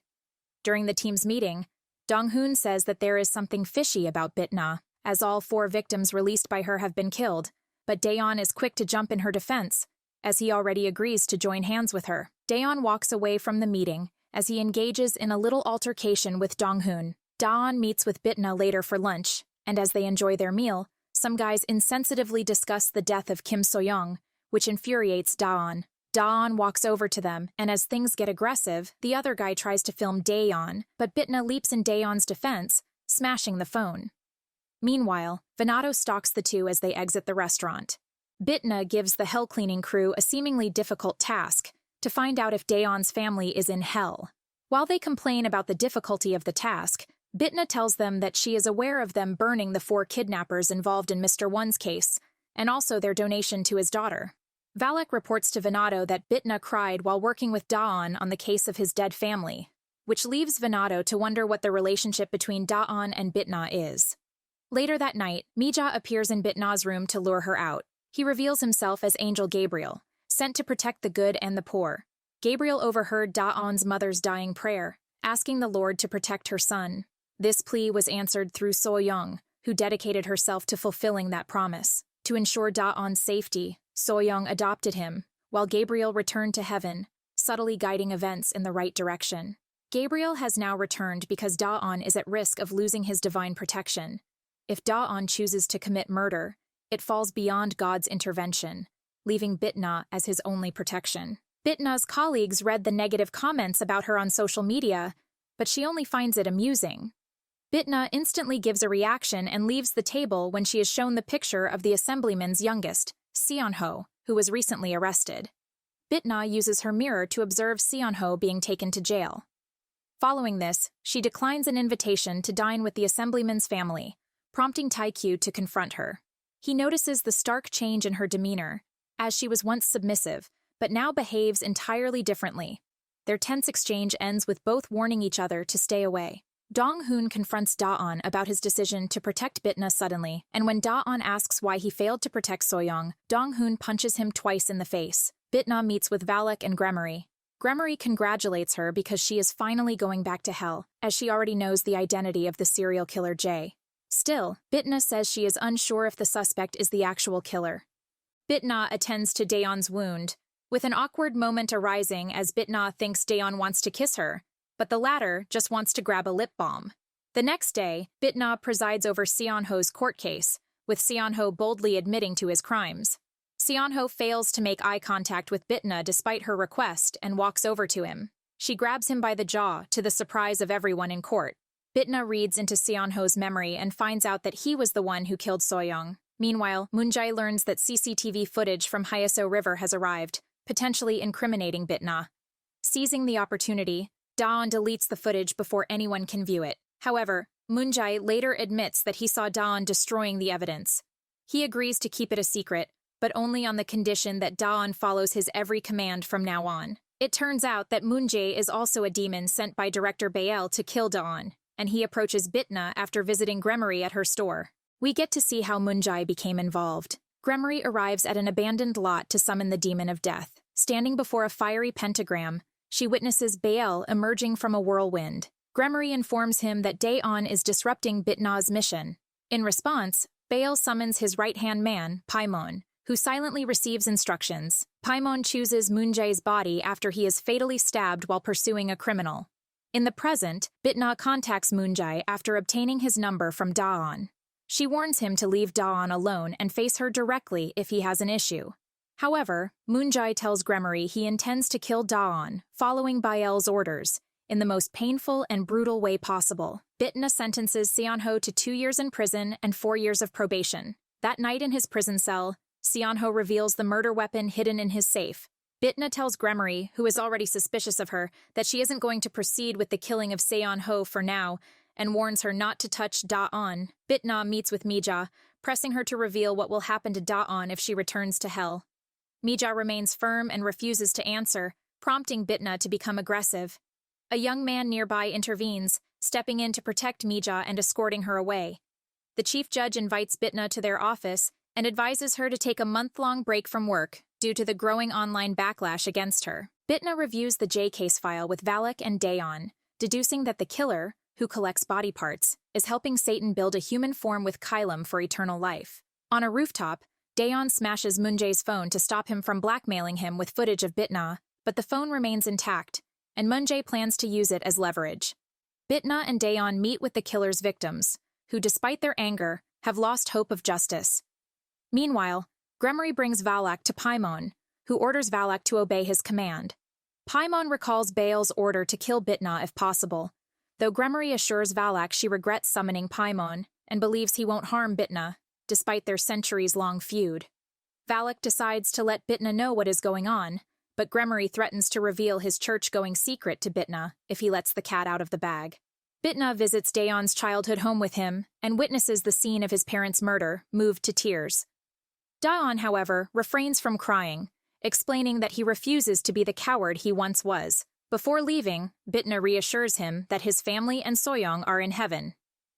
During the team's meeting, Dong-hoon says that there is something fishy about Bitna, as all 4 victims released by her have been killed, but Daeon is quick to jump in her defense, as he already agrees to join hands with her. Daeon walks away from the meeting as he engages in a little altercation with Dong-hoon. Daeon meets with Bitna later for lunch, and as they enjoy their meal, some guys insensitively discuss the death of Kim So-young, which infuriates Daeon. Daeon walks over to them, and as things get aggressive, the other guy tries to film Daeon, but Bitna leaps in Daeon's defense, smashing the phone. Meanwhile, Venado stalks the two as they exit the restaurant. Bitna gives the hell cleaning crew a seemingly difficult task to find out if Daeon's family is in hell. While they complain about the difficulty of the task, Bitna tells them that she is aware of them burning the 4 kidnappers involved in Mr. One's case, and also their donation to his daughter. Valak reports to Venado that Bitna cried while working with Daon on the case of his dead family, which leaves Venado to wonder what the relationship between Daon and Bitna is. Later that night, Mija appears in Bitna's room to lure her out. He reveals himself as Angel Gabriel, sent to protect the good and the poor. Gabriel overheard Daon's mother's dying prayer, asking the Lord to protect her son. This plea was answered through So-young, who dedicated herself to fulfilling that promise. To ensure Daon's safety, So-young adopted him, while Gabriel returned to heaven, subtly guiding events in the right direction. Gabriel has now returned because Daon is at risk of losing his divine protection. If Daon chooses to commit murder, it falls beyond God's intervention, leaving Bitna as his only protection. Bitna's colleagues read the negative comments about her on social media, but she only finds it amusing. Bitna instantly gives a reaction and leaves the table when she is shown the picture of the assemblyman's youngest, Seon-ho, who was recently arrested. Bitna uses her mirror to observe Seon-ho being taken to jail. Following this, she declines an invitation to dine with the assemblyman's family, prompting Taekyu to confront her. He notices the stark change in her demeanor, as she was once submissive, but now behaves entirely differently. Their tense exchange ends with both warning each other to stay away. Dong-hoon confronts Daon about his decision to protect Bitna suddenly, and when Daon asks why he failed to protect So-young, Dong-hoon punches him twice in the face. Bitna meets with Valak and Gremory. Gremory congratulates her because she is finally going back to hell, as she already knows the identity of the serial killer Jay. Still, Bitna says she is unsure if the suspect is the actual killer. Bitna attends to Daeon's wound, with an awkward moment arising as Bitna thinks Daeon wants to kiss her, but the latter just wants to grab a lip balm. The next day, Bitna presides over Seon-ho's court case, with Seon-ho boldly admitting to his crimes. Seon-ho fails to make eye contact with Bitna despite her request and walks over to him. She grabs him by the jaw, to the surprise of everyone in court. Bitna reads into Seon-ho's memory and finds out that he was the one who killed So-young. Meanwhile, Moon-jae learns that CCTV footage from Hyeso River has arrived, potentially incriminating Bitna. Seizing the opportunity, Daon deletes the footage before anyone can view it. However, Moon-jae later admits that he saw Daon destroying the evidence. He agrees to keep it a secret, but only on the condition that Daon follows his every command from now on. It turns out that Moon-jae is also a demon sent by director Bael to kill Daon, and he approaches Bitna after visiting Gremory at her store. We get to see how Moon-jae became involved. Gremory arrives at an abandoned lot to summon the demon of death. Standing before a fiery pentagram, she witnesses Bael emerging from a whirlwind. Gremory informs him that Daeon is disrupting Bitna's mission. In response, Bael summons his right-hand man, Paimon, who silently receives instructions. Paimon chooses Moon-jae's body after he is fatally stabbed while pursuing a criminal. In the present, Bitna contacts Moon-jae after obtaining his number from Daon. She warns him to leave Daon alone and face her directly if he has an issue. However, Moonjae tells Gremory he intends to kill Daon, following Bael's orders, in the most painful and brutal way possible. Bitna sentences Seonho to 2 years in prison and 4 years of probation. That night in his prison cell, Seonho reveals the murder weapon hidden in his safe. Bitna tells Gremory, who is already suspicious of her, that she isn't going to proceed with the killing of Seonho for now, and warns her not to touch Daon. Bitna meets with Mija, pressing her to reveal what will happen to Daon if she returns to hell. Mija remains firm and refuses to answer, prompting Bitna to become aggressive. A young man nearby intervenes, stepping in to protect Mija and escorting her away. The chief judge invites Bitna to their office and advises her to take a month-long break from work due to the growing online backlash against her. Bitna reviews the J case file with Valak and Daon, deducing that the killer, who collects body parts, is helping Satan build a human form with Kylum for eternal life. On a rooftop, Daon smashes Moonjae's phone to stop him from blackmailing him with footage of Bitna, but the phone remains intact, and Moonjae plans to use it as leverage. Bitna and Daon meet with the killer's victims, who, despite their anger, have lost hope of justice. Meanwhile, Gremory brings Valak to Paimon, who orders Valak to obey his command. Paimon recalls Bael's order to kill Bitna if possible, though Gremory assures Valak she regrets summoning Paimon and believes he won't harm Bitna, despite their centuries-long feud. Valak decides to let Bitna know what is going on, but Gremory threatens to reveal his church-going secret to Bitna if he lets the cat out of the bag. Bitna visits Daon's childhood home with him and witnesses the scene of his parents' murder, moved to tears. Daon, however, refrains from crying, explaining that he refuses to be the coward he once was. Before leaving, Bitna reassures him that his family and Soyoung are in heaven.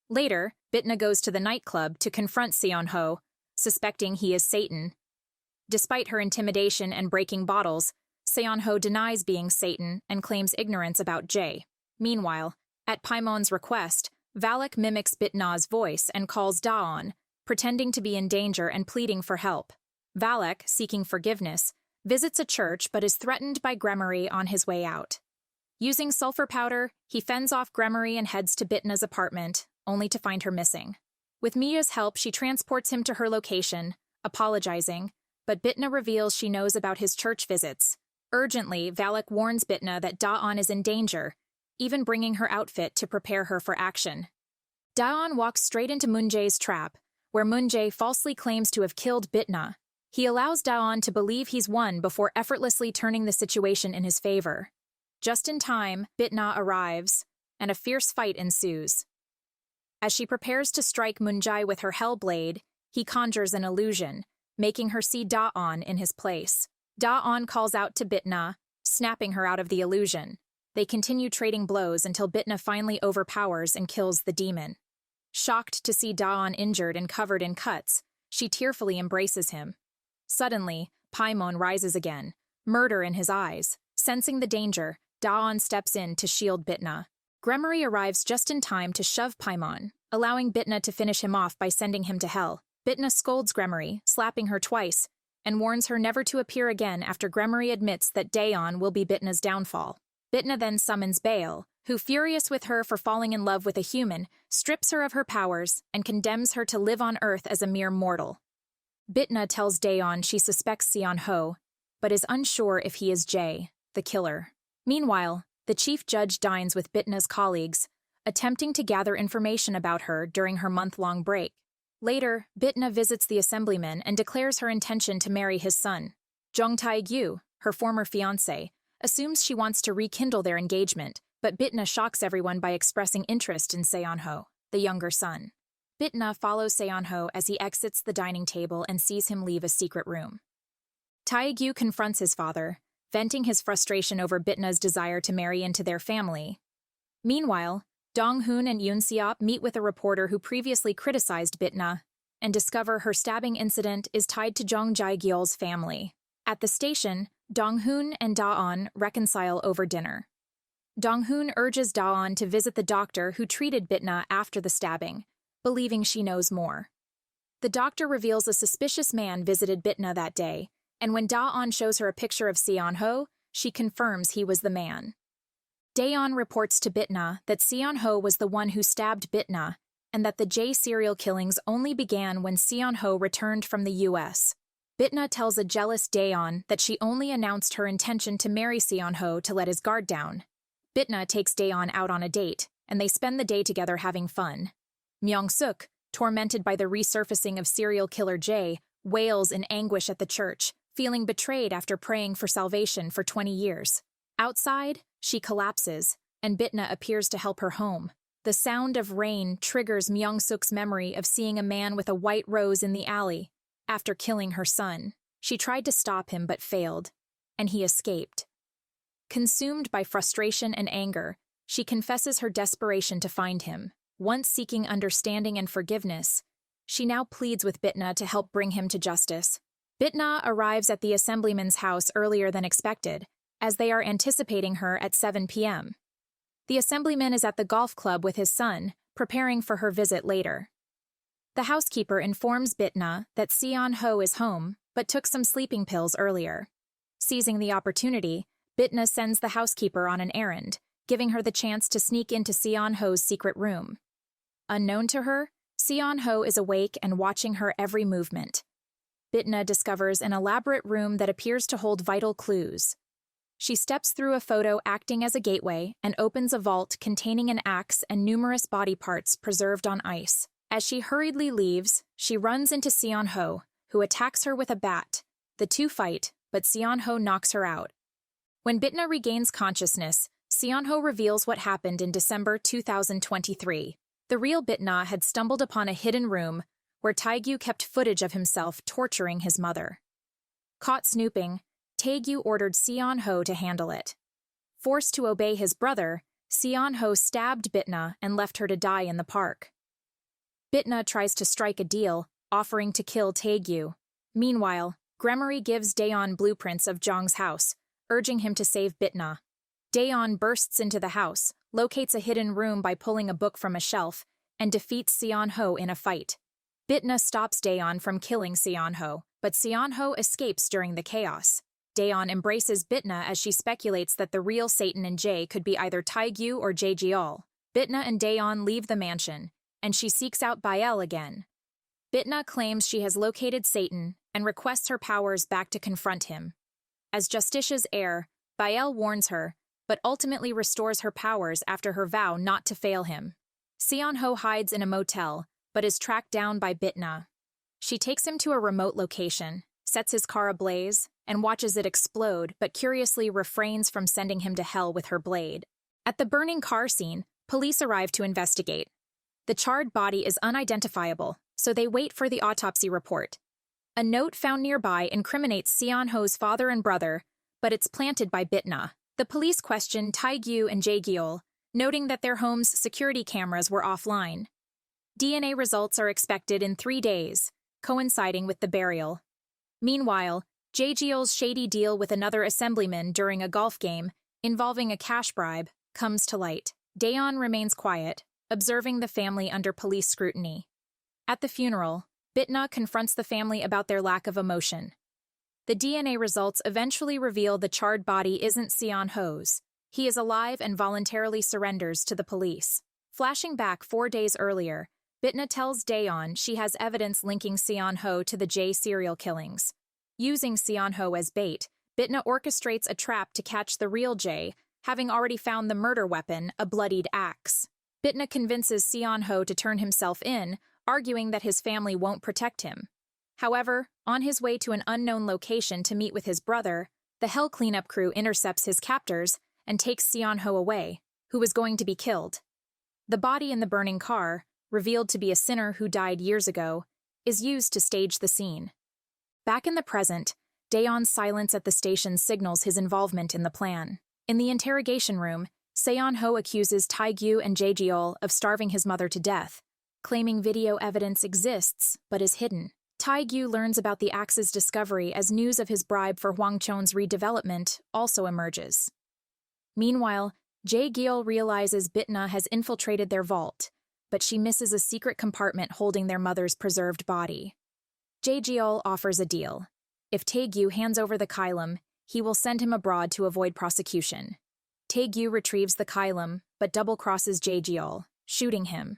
Later, Bitna goes to the nightclub to confront Seonho, suspecting he is Satan. Despite her intimidation and breaking bottles, Seonho denies being Satan and claims ignorance about Jay. Meanwhile, at Paimon's request, Valak mimics Bitna's voice and calls Daon, pretending to be in danger and pleading for help. Valak, seeking forgiveness, visits a church but is threatened by Gremory on his way out. Using sulfur powder, he fends off Gremory and heads to Bitna's apartment, only to find her missing. With Mia's help, she transports him to her location, apologizing, but Bitna reveals she knows about his church visits. Urgently, Valak warns Bitna that Daon is in danger, even bringing her outfit to prepare her for action. Daon walks straight into Moonjae's trap, where Moonjae falsely claims to have killed Bitna. He allows Daon to believe he's won before effortlessly turning the situation in his favor. Just in time, Bitna arrives, and a fierce fight ensues. As she prepares to strike Moonjae with her Hellblade, he conjures an illusion, making her see Daon in his place. Daon calls out to Bitna, snapping her out of the illusion. They continue trading blows until Bitna finally overpowers and kills the demon. Shocked to see Daon injured and covered in cuts, she tearfully embraces him. Suddenly, Paimon rises again, murder in his eyes. Sensing the danger, Daon steps in to shield Bitna. Gremory arrives just in time to shove Paimon, allowing Bitna to finish him off by sending him to hell. Bitna scolds Gremory, slapping her twice, and warns her never to appear again after Gremory admits that Daon will be Bitna's downfall. Bitna then summons Bael, who, furious with her for falling in love with a human, strips her of her powers and condemns her to live on Earth as a mere mortal. Bitna tells Daon she suspects Seonho, but is unsure if he is Jay, the killer. Meanwhile, the chief judge dines with Bitna's colleagues, attempting to gather information about her during her month-long break. Later, Bitna visits the assemblyman and declares her intention to marry his son. Jung Tae-gyu, her former fiancé, assumes she wants to rekindle their engagement, but Bitna shocks everyone by expressing interest in Seonho, the younger son. Bitna follows Seonho as he exits the dining table and sees him leave a secret room. Tae-gyu confronts his father, venting his frustration over Bitna's desire to marry into their family. Meanwhile, Dong-hoon and Yoon-seop meet with a reporter who previously criticized Bitna and discover her stabbing incident is tied to Jung Jae-gyul's family. At the station, Dong-hoon and Daon reconcile over dinner. Dong-hoon urges Daon to visit the doctor who treated Bitna after the stabbing, believing she knows more. The doctor reveals a suspicious man visited Bitna that day, and when Daon shows her a picture of Seonho, she confirms he was the man. Daon reports to Bitna that Seonho was the one who stabbed Bitna, and that the J serial killings only began when Seonho returned from the U.S. Bitna tells a jealous Daeon that she only announced her intention to marry Seon-ho to let his guard down. Bitna takes Daeon out on a date, and they spend the day together having fun. Myung-suk, tormented by the resurfacing of serial killer Jae, wails in anguish at the church, feeling betrayed after praying for salvation for 20 years. Outside, she collapses, and Bitna appears to help her home. The sound of rain triggers Myung-suk's memory of seeing a man with a white rose in the alley. After killing her son, she tried to stop him but failed, and he escaped. Consumed by frustration and anger, she confesses her desperation to find him. Once seeking understanding and forgiveness, she now pleads with Bitna to help bring him to justice. Bitna arrives at the assemblyman's house earlier than expected, as they are anticipating her at 7 p.m. The assemblyman is at the golf club with his son, preparing for her visit later. The housekeeper informs Bitna that Seon-ho is home, but took some sleeping pills earlier. Seizing the opportunity, Bitna sends the housekeeper on an errand, giving her the chance to sneak into Seon-ho's secret room. Unknown to her, Seon-ho is awake and watching her every movement. Bitna discovers an elaborate room that appears to hold vital clues. She steps through a photo acting as a gateway and opens a vault containing an axe and numerous body parts preserved on ice. As she hurriedly leaves, she runs into Seon-ho, who attacks her with a bat. The two fight, but Seon-ho knocks her out. When Bitna regains consciousness, Seon-ho reveals what happened in December 2023. The real Bitna had stumbled upon a hidden room where Taegyu kept footage of himself torturing his mother. Caught snooping, Taegyu ordered Seon-ho to handle it. Forced to obey his brother, Seon-ho stabbed Bitna and left her to die in the park. Bitna tries to strike a deal, offering to kill Taegyu. Meanwhile, Gremory gives Daeon blueprints of Jong's house, urging him to save Bitna. Daeon bursts into the house, locates a hidden room by pulling a book from a shelf, and defeats Seon-ho in a fight. Bitna stops Daeon from killing Seon-ho, but Seon-ho escapes during the chaos. Daeon embraces Bitna as she speculates that the real Satan and Jae could be either Taegyu or Jae-jeol. Bitna and Daeon leave the mansion, and she seeks out Bael again. Bitna claims she has located Satan and requests her powers back to confront him. As Justitia's heir, Bael warns her, but ultimately restores her powers after her vow not to fail him. Seon-ho hides in a motel, but is tracked down by Bitna. She takes him to a remote location, sets his car ablaze, and watches it explode, but curiously refrains from sending him to hell with her blade. At the burning car scene, police arrive to investigate. The charred body is unidentifiable, so they wait for the autopsy report. A note found nearby incriminates Seon-ho's father and brother, but it's planted by Bitna. The police question Taegyu and Jae-jeol, noting that their home's security cameras were offline. DNA results are expected in 3 days, coinciding with the burial. Meanwhile, Jae-jeol's shady deal with another assemblyman during a golf game, involving a cash bribe, comes to light. Daeon remains quiet, observing the family under police scrutiny. At the funeral, Bitna confronts the family about their lack of emotion. The DNA results eventually reveal the charred body isn't Seon-ho's. He is alive and voluntarily surrenders to the police. Flashing back 4 days earlier, Bitna tells Daeon she has evidence linking Seon-ho to the Jae serial killings. Using Seon-ho as bait, Bitna orchestrates a trap to catch the real Jae, having already found the murder weapon, a bloodied axe. Bitna convinces Seon-ho to turn himself in, arguing that his family won't protect him. However, on his way to an unknown location to meet with his brother, the Hell cleanup crew intercepts his captors and takes Seon-ho away, who was going to be killed. The body in the burning car, revealed to be a sinner who died years ago, is used to stage the scene. Back in the present, Daeon's silence at the station signals his involvement in the plan. In the interrogation room, Seon-ho accuses Taegyu and Jae-jeol of starving his mother to death, claiming video evidence exists but is hidden. Taegyu learns about the axe's discovery as news of his bribe for Hwangchon's redevelopment also emerges. Meanwhile, Jae-jeol realizes Bitna has infiltrated their vault, but she misses a secret compartment holding their mother's preserved body. Jae-jeol offers a deal. If Taegyu hands over the Kylum, he will send him abroad to avoid prosecution. Taegyu retrieves the Kylum, but double-crosses Jae-jeol, shooting him.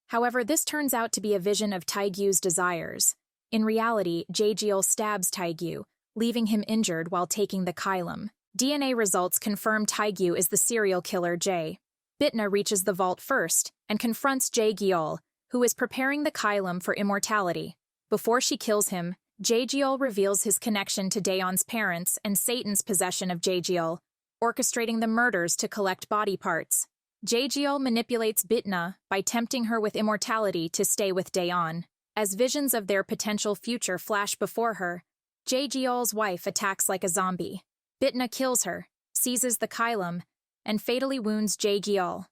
However, this turns out to be a vision of Taegyu's desires. In reality, Jae-geol stabs Taegyu, leaving him injured while taking the Kylum. DNA results confirm Taegyu is the serial killer Jae. Bitna reaches the vault first and confronts Jae-geol, who is preparing the Kylum for immortality. Before she kills him, Jae-geol reveals his connection to Daeon's parents and Satan's possession of Jae-geol, orchestrating the murders to collect body parts. Jae-geol manipulates Bitna by tempting her with immortality to stay with Daeon. As visions of their potential future flash before her, Jae-geol's wife attacks like a zombie. Bitna kills her, seizes the Kylum, and fatally wounds Jae-geol.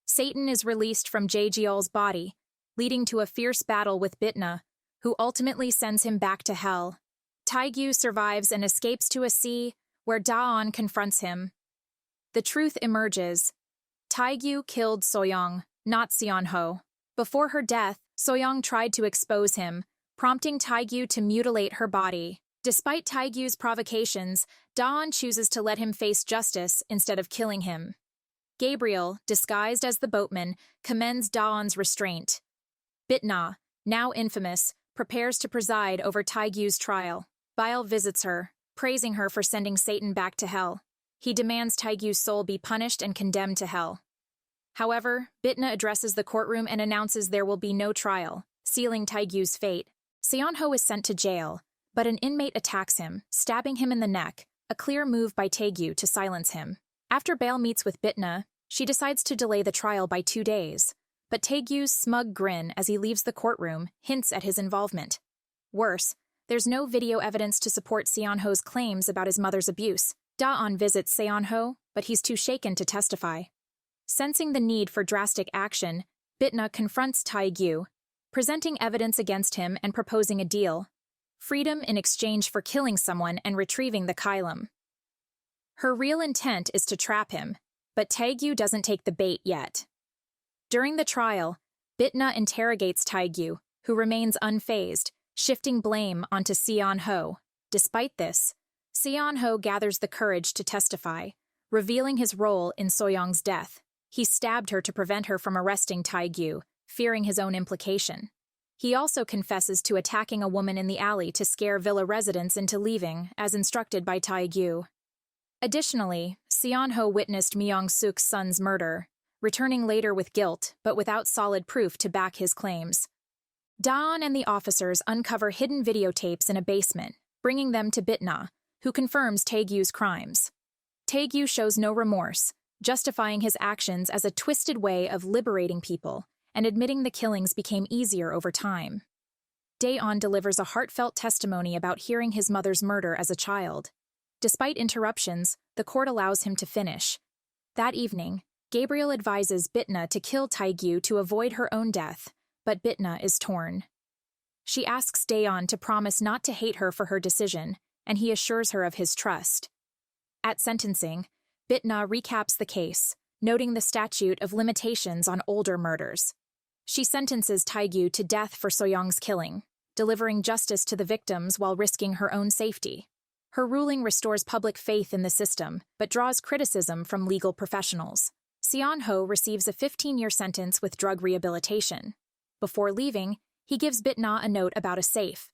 Satan is released from Jae-geol's body, leading to a fierce battle with Bitna, who ultimately sends him back to hell. Taegyu survives and escapes to a sea where Daeon confronts him. The truth emerges. Taegyu killed Soyoung, not Seon-ho. Before her death, Soyoung tried to expose him, prompting Taegyu to mutilate her body. Despite Taegyu's provocations, Daeon chooses to let him face justice instead of killing him. Gabriel, disguised as the boatman, commends Daeon's restraint. Bitna, now infamous, prepares to preside over Taegyu's trial. Bile visits her, praising her for sending Satan back to hell. He demands Taegyu's soul be punished and condemned to hell. However, Bitna addresses the courtroom and announces there will be no trial, sealing Taegyu's fate. Seon-ho is sent to jail, but an inmate attacks him, stabbing him in the neck, a clear move by Taegyu to silence him. After Bale meets with Bitna, she decides to delay the trial by 2 days, but Taegyu's smug grin as he leaves the courtroom hints at his involvement. Worse, there's no video evidence to support Seon-ho's claims about his mother's abuse. Daeon visits Seon-ho, but he's too shaken to testify. Sensing the need for drastic action, Bitna confronts Taegyu, presenting evidence against him and proposing a deal: freedom in exchange for killing someone and retrieving the Kylum. Her real intent is to trap him, but Taegyu doesn't take the bait yet. During the trial, Bitna interrogates Taegyu, who remains unfazed, shifting blame onto Seon-ho. Despite this, Seon-ho gathers the courage to testify, revealing his role in Soyoung's death. He stabbed her to prevent her from arresting Taegyu, fearing his own implication. He also confesses to attacking a woman in the alley to scare villa residents into leaving, as instructed by Taegyu. Additionally, Seon-ho witnessed Myung-suk's son's murder, returning later with guilt but without solid proof to back his claims. Daeon and the officers uncover hidden videotapes in a basement, bringing them to Bitna, who confirms Taegyu's crimes. Taegyu shows no remorse, justifying his actions as a twisted way of liberating people and admitting the killings became easier over time. Daeon delivers a heartfelt testimony about hearing his mother's murder as a child. Despite interruptions, the court allows him to finish. That evening, Gabriel advises Bitna to kill Taegyu to avoid her own death, but Bitna is torn. She asks Daeon to promise not to hate her for her decision, and he assures her of his trust. At sentencing, Bitna recaps the case, noting the statute of limitations on older murders. She sentences Taegyu to death for Soyoung's killing, delivering justice to the victims while risking her own safety. Her ruling restores public faith in the system, but draws criticism from legal professionals. Seon-ho receives a 15-year sentence with drug rehabilitation. Before leaving, he gives Bitna a note about a safe.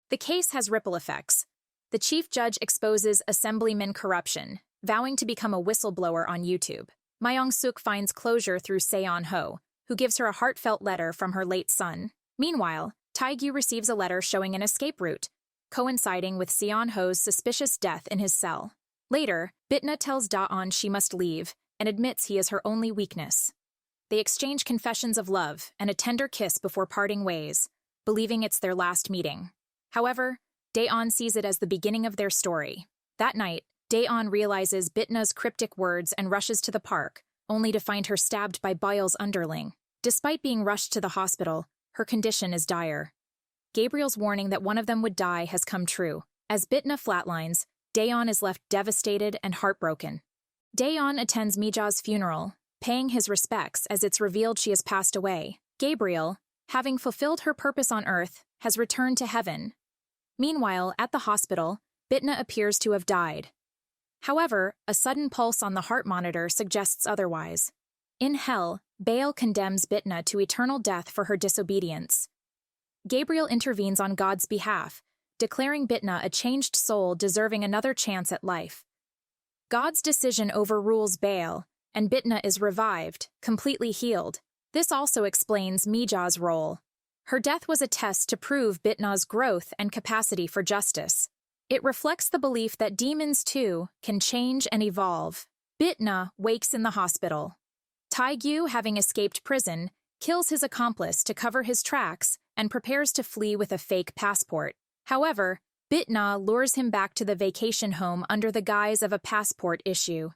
The case has ripple effects. The chief judge exposes assemblyman corruption, vowing to become a whistleblower on YouTube. Myung-suk finds closure through Seon-ho, who gives her a heartfelt letter from her late son. Meanwhile, Taegyu receives a letter showing an escape route, coinciding with Seon-ho's suspicious death in his cell. Later, Bitna tells Daeon she must leave and admits he is her only weakness. They exchange confessions of love and a tender kiss before parting ways, believing it's their last meeting. However, Daeon sees it as the beginning of their story. That night, Daeon realizes Bitna's cryptic words and rushes to the park, only to find her stabbed by Bile's underling. Despite being rushed to the hospital, her condition is dire. Gabriel's warning that one of them would die has come true. As Bitna flatlines, Daeon is left devastated and heartbroken. Daeon attends Mija's funeral, paying his respects as it's revealed she has passed away. Gabriel, having fulfilled her purpose on Earth, has returned to heaven. Meanwhile, at the hospital, Bitna appears to have died. However, a sudden pulse on the heart monitor suggests otherwise. In hell, Bale condemns Bitna to eternal death for her disobedience. Gabriel intervenes on God's behalf, declaring Bitna a changed soul deserving another chance at life. God's decision overrules Baal, and Bitna is revived, completely healed. This also explains Mija's role. Her death was a test to prove Bitna's growth and capacity for justice. It reflects the belief that demons, too, can change and evolve. Bitna wakes in the hospital. Taigyu, having escaped prison, kills his accomplice to cover his tracks and prepares to flee with a fake passport. However, Bitna lures him back to the vacation home under the guise of a passport issue.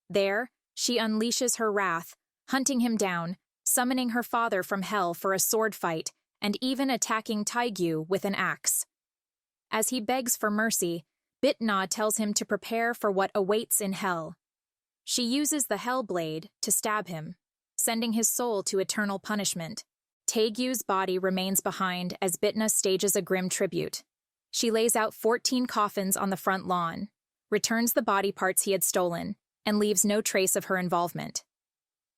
There, she unleashes her wrath, hunting him down, summoning her father from hell for a sword fight, and even attacking Taigyu with an axe. As he begs for mercy, Bitna tells him to prepare for what awaits in hell. She uses the hell blade to stab him, sending his soul to eternal punishment. Taegyu's body remains behind as Bitna stages a grim tribute. She lays out 14 coffins on the front lawn, returns the body parts he had stolen, and leaves no trace of her involvement.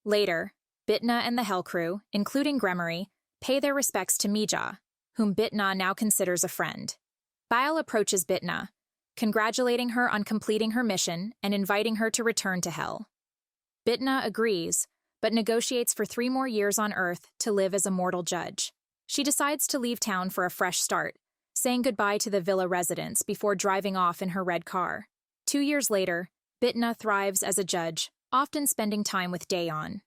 Later, Bitna and the Hell Crew, including Gremory, pay their respects to Mija, whom Bitna now considers a friend. Baal approaches Bitna, congratulating her on completing her mission and inviting her to return to Hell. Bitna agrees, but negotiates for 3 more years on Earth to live as a mortal judge. She decides to leave town for a fresh start, saying goodbye to the villa residents before driving off in her red car. 2 years later, Bitna thrives as a judge, often spending time with Daeon.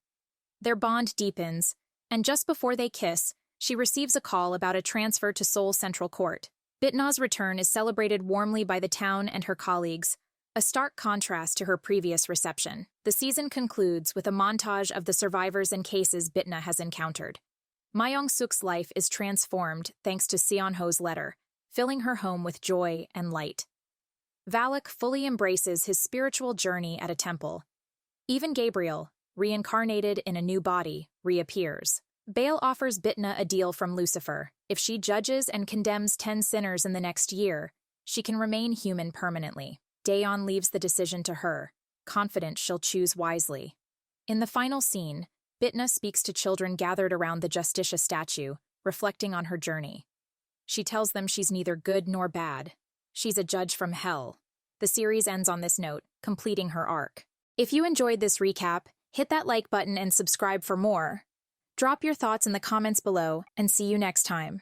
Their bond deepens, and just before they kiss, she receives a call about a transfer to Seoul Central Court. Bitna's return is celebrated warmly by the town and her colleagues, a stark contrast to her previous reception. The season concludes with a montage of the survivors and cases Bitna has encountered. Myong-suk's life is transformed thanks to Seon-ho's letter, filling her home with joy and light. Valak fully embraces his spiritual journey at a temple. Even Gabriel, reincarnated in a new body, reappears. Baal offers Bitna a deal from Lucifer. If she judges and condemns 10 sinners in the next year, she can remain human permanently. Daeon leaves the decision to her, confident she'll choose wisely. In the final scene, Bitna speaks to children gathered around the Justicia statue, reflecting on her journey. She tells them she's neither good nor bad. She's a judge from hell. The series ends on this note, completing her arc. If you enjoyed this recap, hit that like button and subscribe for more. Drop your thoughts in the comments below, and see you next time.